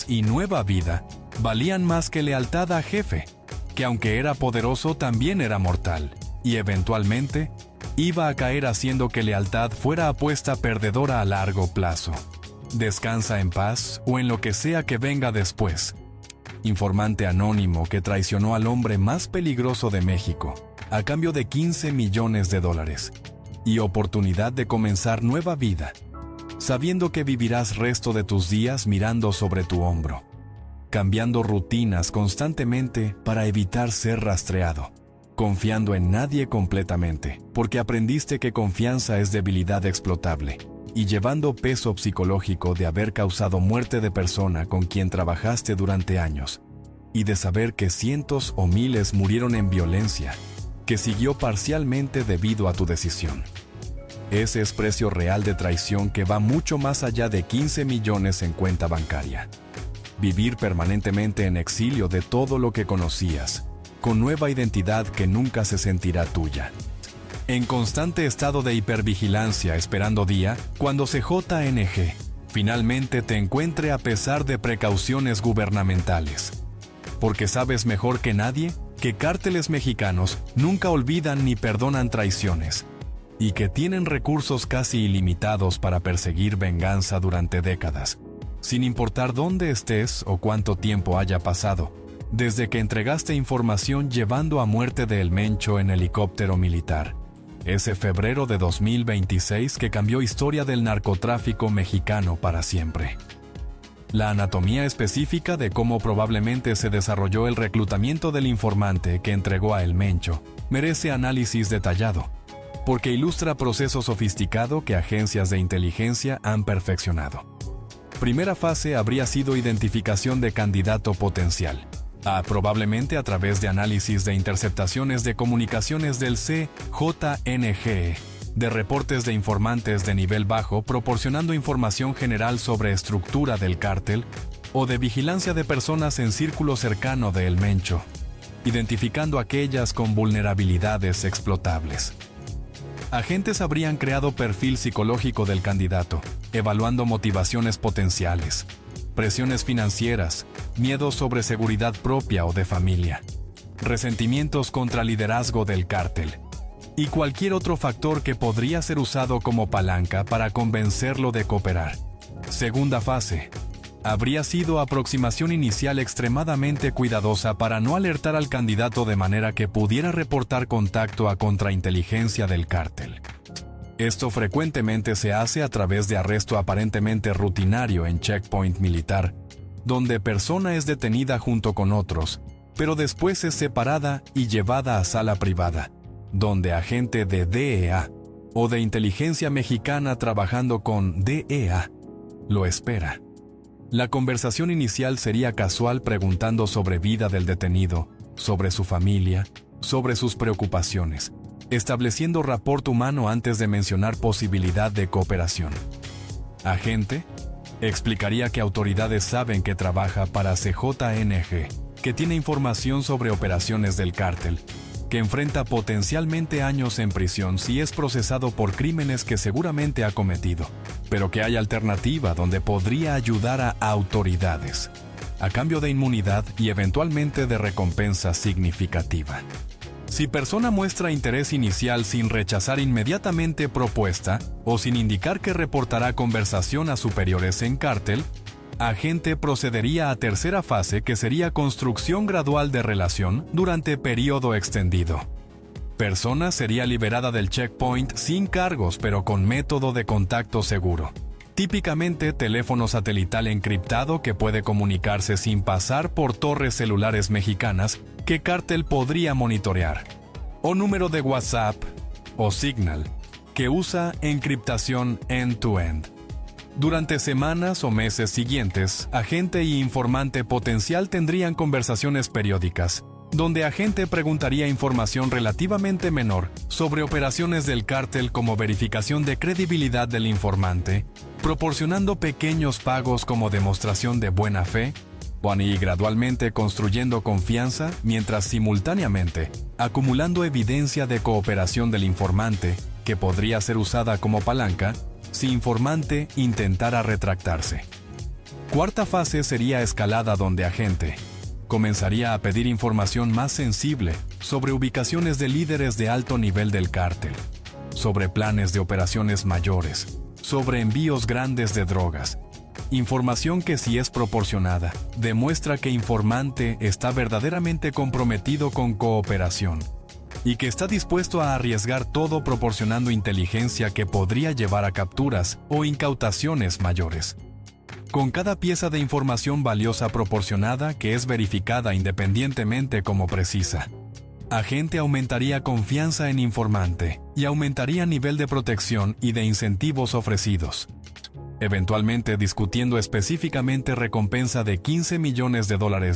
y nueva vida valían más que lealtad a jefe, que aunque era poderoso también era mortal, y eventualmente iba a caer haciendo que lealtad fuera apuesta perdedora a largo plazo. Descansa en paz o en lo que sea que venga después. Informante anónimo que traicionó al hombre más peligroso de México a cambio de $15 millones y oportunidad de comenzar nueva vida, sabiendo que vivirás resto de tus días mirando sobre tu hombro, cambiando rutinas constantemente para evitar ser rastreado, confiando en nadie completamente, porque aprendiste que confianza es debilidad explotable, y llevando peso psicológico de haber causado muerte de persona con quien trabajaste durante años, y de saber que cientos o miles murieron en violencia, que siguió parcialmente debido a tu decisión. Ese es precio real de traición que va mucho más allá de 15 millones en cuenta bancaria. Vivir permanentemente en exilio de todo lo que conocías, con nueva identidad que nunca se sentirá tuya. En constante estado de hipervigilancia esperando día cuando CJNG finalmente te encuentre a pesar de precauciones gubernamentales. Porque sabes mejor que nadie que cárteles mexicanos nunca olvidan ni perdonan traiciones, y que tienen recursos casi ilimitados para perseguir venganza durante décadas, sin importar dónde estés o cuánto tiempo haya pasado, desde que entregaste información llevando a muerte de El Mencho en helicóptero militar, ese febrero de 2026 que cambió historia del narcotráfico mexicano para siempre. La anatomía específica de cómo probablemente se desarrolló el reclutamiento del informante que entregó a El Mencho merece análisis detallado, porque ilustra proceso sofisticado que agencias de inteligencia han perfeccionado. Primera fase habría sido identificación de candidato potencial, probablemente a través de análisis de interceptaciones de comunicaciones del CJNG, de reportes de informantes de nivel bajo proporcionando información general sobre estructura del cártel, o de vigilancia de personas en círculo cercano de El Mencho, identificando aquellas con vulnerabilidades explotables. Agentes habrían creado perfil psicológico del candidato, evaluando motivaciones potenciales, presiones financieras, miedos sobre seguridad propia o de familia, resentimientos contra liderazgo del cártel, y cualquier otro factor que podría ser usado como palanca para convencerlo de cooperar. Segunda fase. Habría sido aproximación inicial extremadamente cuidadosa para no alertar al candidato de manera que pudiera reportar contacto a contrainteligencia del cártel. Esto frecuentemente se hace a través de arresto aparentemente rutinario en checkpoint militar, donde persona es detenida junto con otros, pero después es separada y llevada a sala privada, donde agente de DEA o de inteligencia mexicana trabajando con DEA lo espera. La conversación inicial sería casual preguntando sobre vida del detenido, sobre su familia, sobre sus preocupaciones, estableciendo rapport humano antes de mencionar posibilidad de cooperación. Agente explicaría que autoridades saben que trabaja para CJNG, que tiene información sobre operaciones del cártel, que enfrenta potencialmente años en prisión si es procesado por crímenes que seguramente ha cometido, pero que hay alternativa donde podría ayudar a autoridades, a cambio de inmunidad y eventualmente de recompensa significativa. Si persona muestra interés inicial sin rechazar inmediatamente propuesta o sin indicar que reportará conversación a superiores en cártel, agente procedería a tercera fase, que sería construcción gradual de relación durante periodo extendido. Persona sería liberada del checkpoint sin cargos pero con método de contacto seguro. Típicamente teléfono satelital encriptado que puede comunicarse sin pasar por torres celulares mexicanas que cártel podría monitorear. O número de WhatsApp o Signal que usa encriptación end-to-end. Durante semanas o meses siguientes, agente y informante potencial tendrían conversaciones periódicas, donde agente preguntaría información relativamente menor sobre operaciones del cártel como verificación de credibilidad del informante, proporcionando pequeños pagos como demostración de buena fe, y gradualmente construyendo confianza mientras simultáneamente acumulando evidencia de cooperación del informante que podría ser usada como palanca si informante intentara retractarse. Cuarta fase sería escalada, donde agente comenzaría a pedir información más sensible sobre ubicaciones de líderes de alto nivel del cártel, sobre planes de operaciones mayores, sobre envíos grandes de drogas. Información que, si es proporcionada, demuestra que informante está verdaderamente comprometido con cooperación y que está dispuesto a arriesgar todo proporcionando inteligencia que podría llevar a capturas o incautaciones mayores. Con cada pieza de información valiosa proporcionada que es verificada independientemente como precisa, agente aumentaría confianza en informante y aumentaría nivel de protección y de incentivos ofrecidos, eventualmente discutiendo específicamente recompensa de $15 millones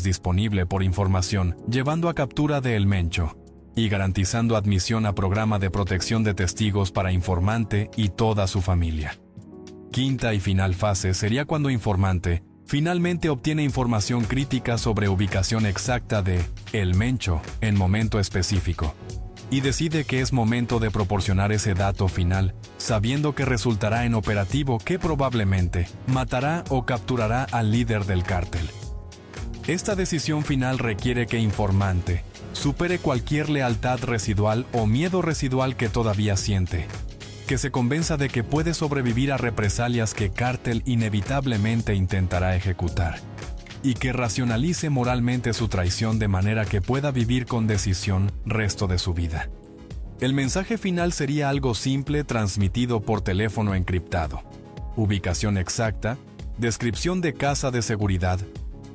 disponible por información, llevando a captura de El Mencho y garantizando admisión a programa de protección de testigos para informante y toda su familia. Quinta y final fase sería cuando informante finalmente obtiene información crítica sobre ubicación exacta de El Mencho en momento específico y decide que es momento de proporcionar ese dato final, sabiendo que resultará en operativo que probablemente matará o capturará al líder del cártel. Esta decisión final requiere que informante supere cualquier lealtad residual o miedo residual que todavía siente, que se convenza de que puede sobrevivir a represalias que cártel inevitablemente intentará ejecutar, y que racionalice moralmente su traición de manera que pueda vivir con decisión resto de su vida. El mensaje final sería algo simple transmitido por teléfono encriptado: ubicación exacta, descripción de casa de seguridad,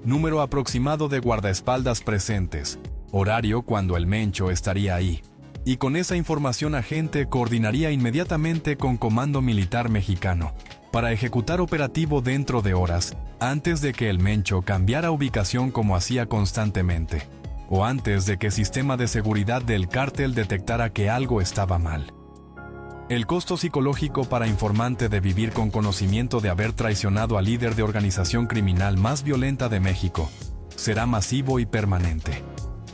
número aproximado de guardaespaldas presentes, horario cuando El Mencho estaría ahí. Y con esa información agente coordinaría inmediatamente con Comando Militar Mexicano para ejecutar operativo dentro de horas, antes de que El Mencho cambiara ubicación como hacía constantemente, o antes de que el sistema de seguridad del cártel detectara que algo estaba mal. El costo psicológico para informante de vivir con conocimiento de haber traicionado al líder de organización criminal más violenta de México será masivo y permanente.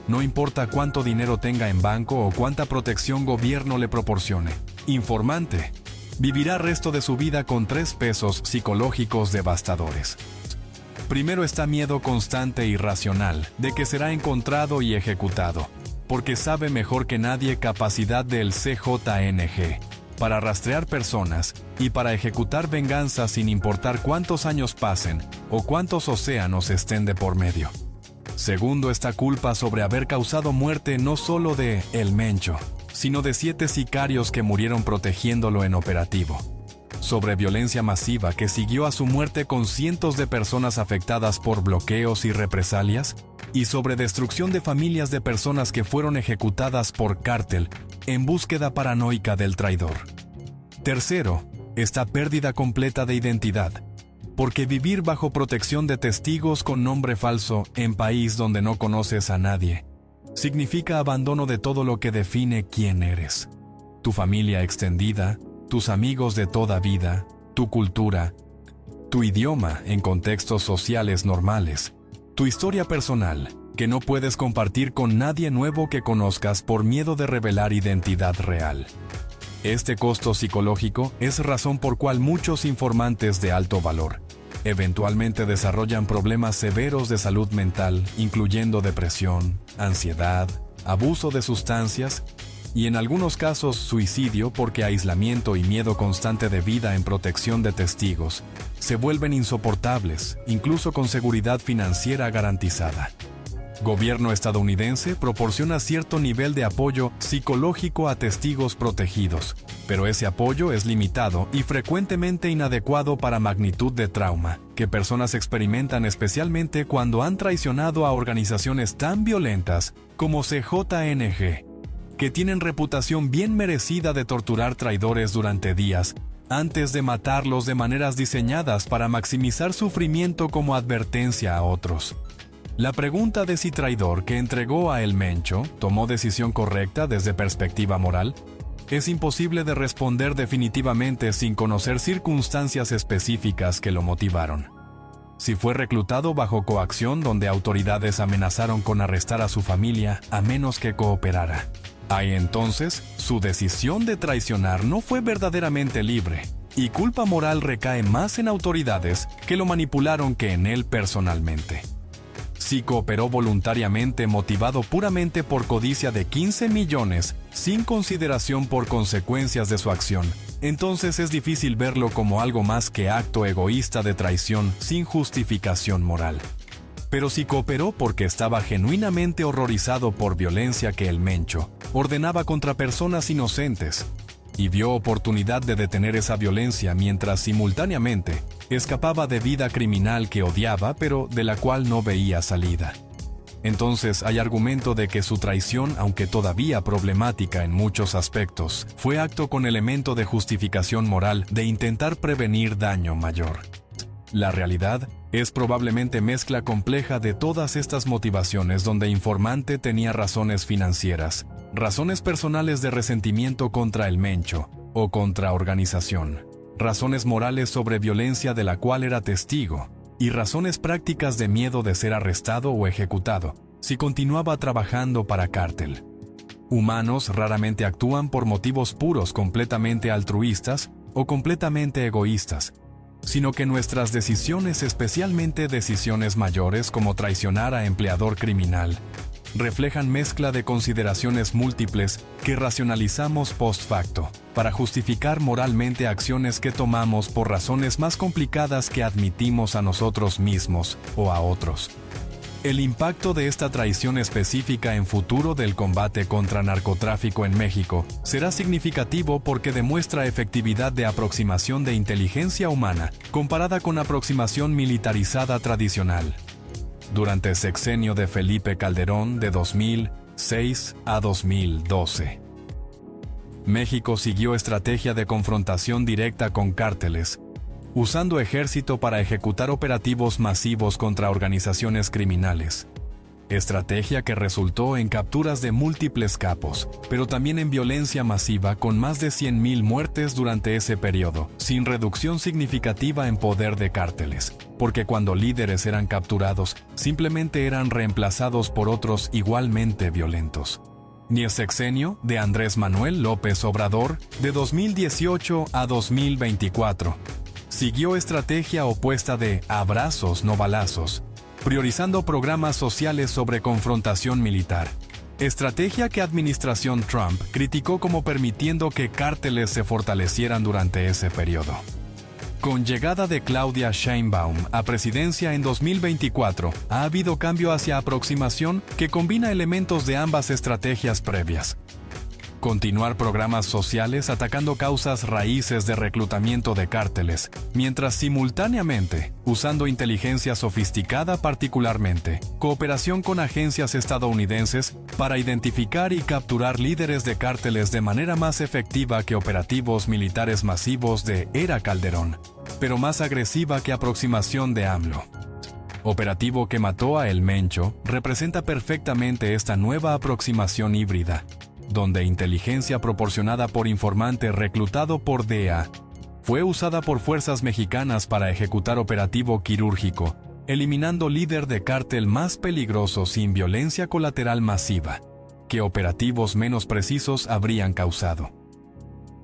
No importa cuánto dinero tenga en banco o cuánta protección gobierno le proporcione, informante vivirá el resto de su vida con 3 pesos psicológicos devastadores. Primero está miedo constante e irracional de que será encontrado y ejecutado, porque sabe mejor que nadie capacidad del CJNG para rastrear personas y para ejecutar venganza sin importar cuántos años pasen o cuántos océanos estén de por medio. Segundo está culpa sobre haber causado muerte no solo de El Mencho, sino de 7 sicarios que murieron protegiéndolo en operativo. Sobre violencia masiva que siguió a su muerte con cientos de personas afectadas por bloqueos y represalias, y sobre destrucción de familias de personas que fueron ejecutadas por cártel en búsqueda paranoica del traidor. Tercero, esta pérdida completa de identidad, porque vivir bajo protección de testigos con nombre falso en país donde no conoces a nadie significa abandono de todo lo que define quién eres. Tu familia extendida, tus amigos de toda vida, tu cultura, tu idioma en contextos sociales normales, tu historia personal, que no puedes compartir con nadie nuevo que conozcas por miedo de revelar identidad real. Este costo psicológico es razón por cual muchos informantes de alto valor eventualmente desarrollan problemas severos de salud mental, incluyendo depresión, ansiedad, abuso de sustancias y en algunos casos suicidio, porque aislamiento y miedo constante de vida en protección de testigos se vuelven insoportables, incluso con seguridad financiera garantizada. Gobierno estadounidense proporciona cierto nivel de apoyo psicológico a testigos protegidos, pero ese apoyo es limitado y frecuentemente inadecuado para magnitud de trauma que personas experimentan, especialmente cuando han traicionado a organizaciones tan violentas como CJNG, que tienen reputación bien merecida de torturar traidores durante días antes de matarlos de maneras diseñadas para maximizar sufrimiento como advertencia a otros. La pregunta de si traidor que entregó a El Mencho tomó decisión correcta desde perspectiva moral es imposible de responder definitivamente sin conocer circunstancias específicas que lo motivaron. Si fue reclutado bajo coacción donde autoridades amenazaron con arrestar a su familia a menos que cooperara. Ahí entonces, su decisión de traicionar no fue verdaderamente libre, y culpa moral recae más en autoridades que lo manipularon que en él personalmente. Si cooperó voluntariamente motivado puramente por codicia de 15 millones, sin consideración por consecuencias de su acción, entonces es difícil verlo como algo más que acto egoísta de traición sin justificación moral. Pero si cooperó porque estaba genuinamente horrorizado por violencia que El Mencho ordenaba contra personas inocentes, y vio oportunidad de detener esa violencia mientras simultáneamente escapaba de vida criminal que odiaba pero de la cual no veía salida. Entonces hay argumento de que su traición, aunque todavía problemática en muchos aspectos, fue acto con elemento de justificación moral de intentar prevenir daño mayor. La realidad es probablemente mezcla compleja de todas estas motivaciones donde informante tenía razones financieras, razones personales de resentimiento contra El Mencho o contra organización, razones morales sobre violencia de la cual era testigo, y razones prácticas de miedo de ser arrestado o ejecutado si continuaba trabajando para cártel. Humanos raramente actúan por motivos puros completamente altruistas o completamente egoístas, sino que nuestras decisiones, especialmente decisiones mayores como traicionar a empleador criminal, reflejan mezcla de consideraciones múltiples que racionalizamos post facto, para justificar moralmente acciones que tomamos por razones más complicadas que admitimos a nosotros mismos o a otros. El impacto de esta traición específica en futuro del combate contra narcotráfico en México será significativo porque demuestra efectividad de aproximación de inteligencia humana comparada con aproximación militarizada tradicional. Durante el sexenio de Felipe Calderón de 2006 a 2012. México siguió estrategia de confrontación directa con cárteles, usando ejército para ejecutar operativos masivos contra organizaciones criminales. Estrategia que resultó en capturas de múltiples capos, pero también en violencia masiva con más de 100,000 muertes durante ese periodo, sin reducción significativa en poder de cárteles, porque cuando líderes eran capturados, simplemente eran reemplazados por otros igualmente violentos. Ni el sexenio de Andrés Manuel López Obrador, de 2018 a 2024, siguió estrategia opuesta de abrazos no balazos, priorizando programas sociales sobre confrontación militar. Estrategia que administración Trump criticó como permitiendo que cárteles se fortalecieran durante ese periodo. Con llegada de Claudia Sheinbaum a presidencia en 2024, ha habido cambio hacia aproximación que combina elementos de ambas estrategias previas. Continuar programas sociales atacando causas raíces de reclutamiento de cárteles, mientras simultáneamente, usando inteligencia sofisticada particularmente, cooperación con agencias estadounidenses para identificar y capturar líderes de cárteles de manera más efectiva que operativos militares masivos de Era Calderón, pero más agresiva que aproximación de AMLO. Operativo que mató a El Mencho representa perfectamente esta nueva aproximación híbrida, donde inteligencia proporcionada por informante reclutado por DEA fue usada por fuerzas mexicanas para ejecutar operativo quirúrgico, eliminando líder de cártel más peligroso sin violencia colateral masiva, que operativos menos precisos habrían causado.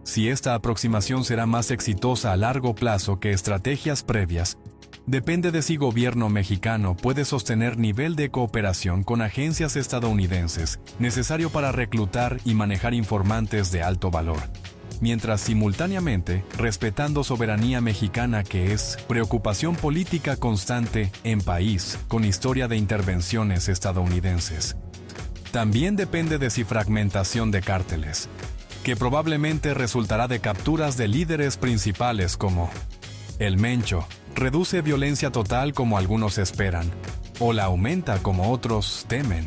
Si esta aproximación será más exitosa a largo plazo que estrategias previas, depende de si gobierno mexicano puede sostener nivel de cooperación con agencias estadounidenses necesario para reclutar y manejar informantes de alto valor, mientras simultáneamente respetando soberanía mexicana, que es preocupación política constante en país con historia de intervenciones estadounidenses. También depende de si fragmentación de cárteles, que probablemente resultará de capturas de líderes principales como El Mencho, reduce violencia total como algunos esperan, o la aumenta como otros temen,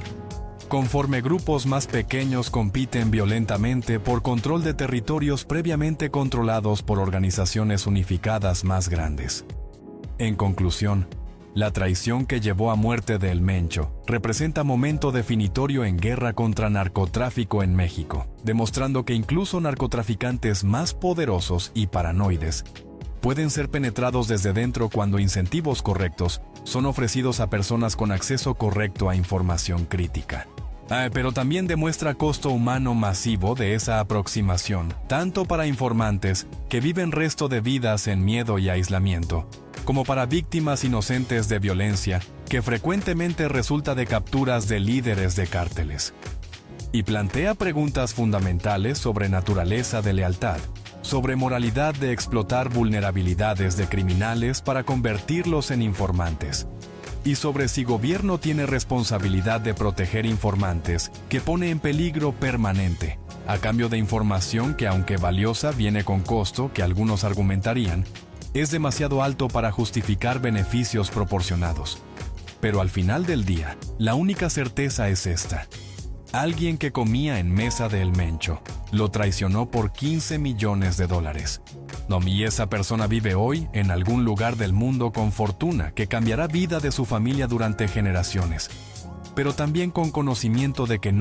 conforme grupos más pequeños compiten violentamente por control de territorios previamente controlados por organizaciones unificadas más grandes. En conclusión, la traición que llevó a muerte de El Mencho representa momento definitorio en guerra contra narcotráfico en México, demostrando que incluso narcotraficantes más poderosos y paranoides pueden ser penetrados desde dentro cuando incentivos correctos son ofrecidos a personas con acceso correcto a información crítica. Pero también demuestra costo humano masivo de esa aproximación, tanto para informantes que viven resto de vidas en miedo y aislamiento, como para víctimas inocentes de violencia que frecuentemente resulta de capturas de líderes de cárteles. Y plantea preguntas fundamentales sobre naturaleza de lealtad, sobre moralidad de explotar vulnerabilidades de criminales para convertirlos en informantes, y sobre si gobierno tiene responsabilidad de proteger informantes que pone en peligro permanente, a cambio de información que, aunque valiosa, viene con costo que algunos argumentarían es demasiado alto para justificar beneficios proporcionados. Pero al final del día, la única certeza es esta: alguien que comía en mesa de El Mencho lo traicionó por $15 millones. Y esa persona vive hoy en algún lugar del mundo con fortuna que cambiará vida de su familia durante generaciones, pero también con conocimiento de que no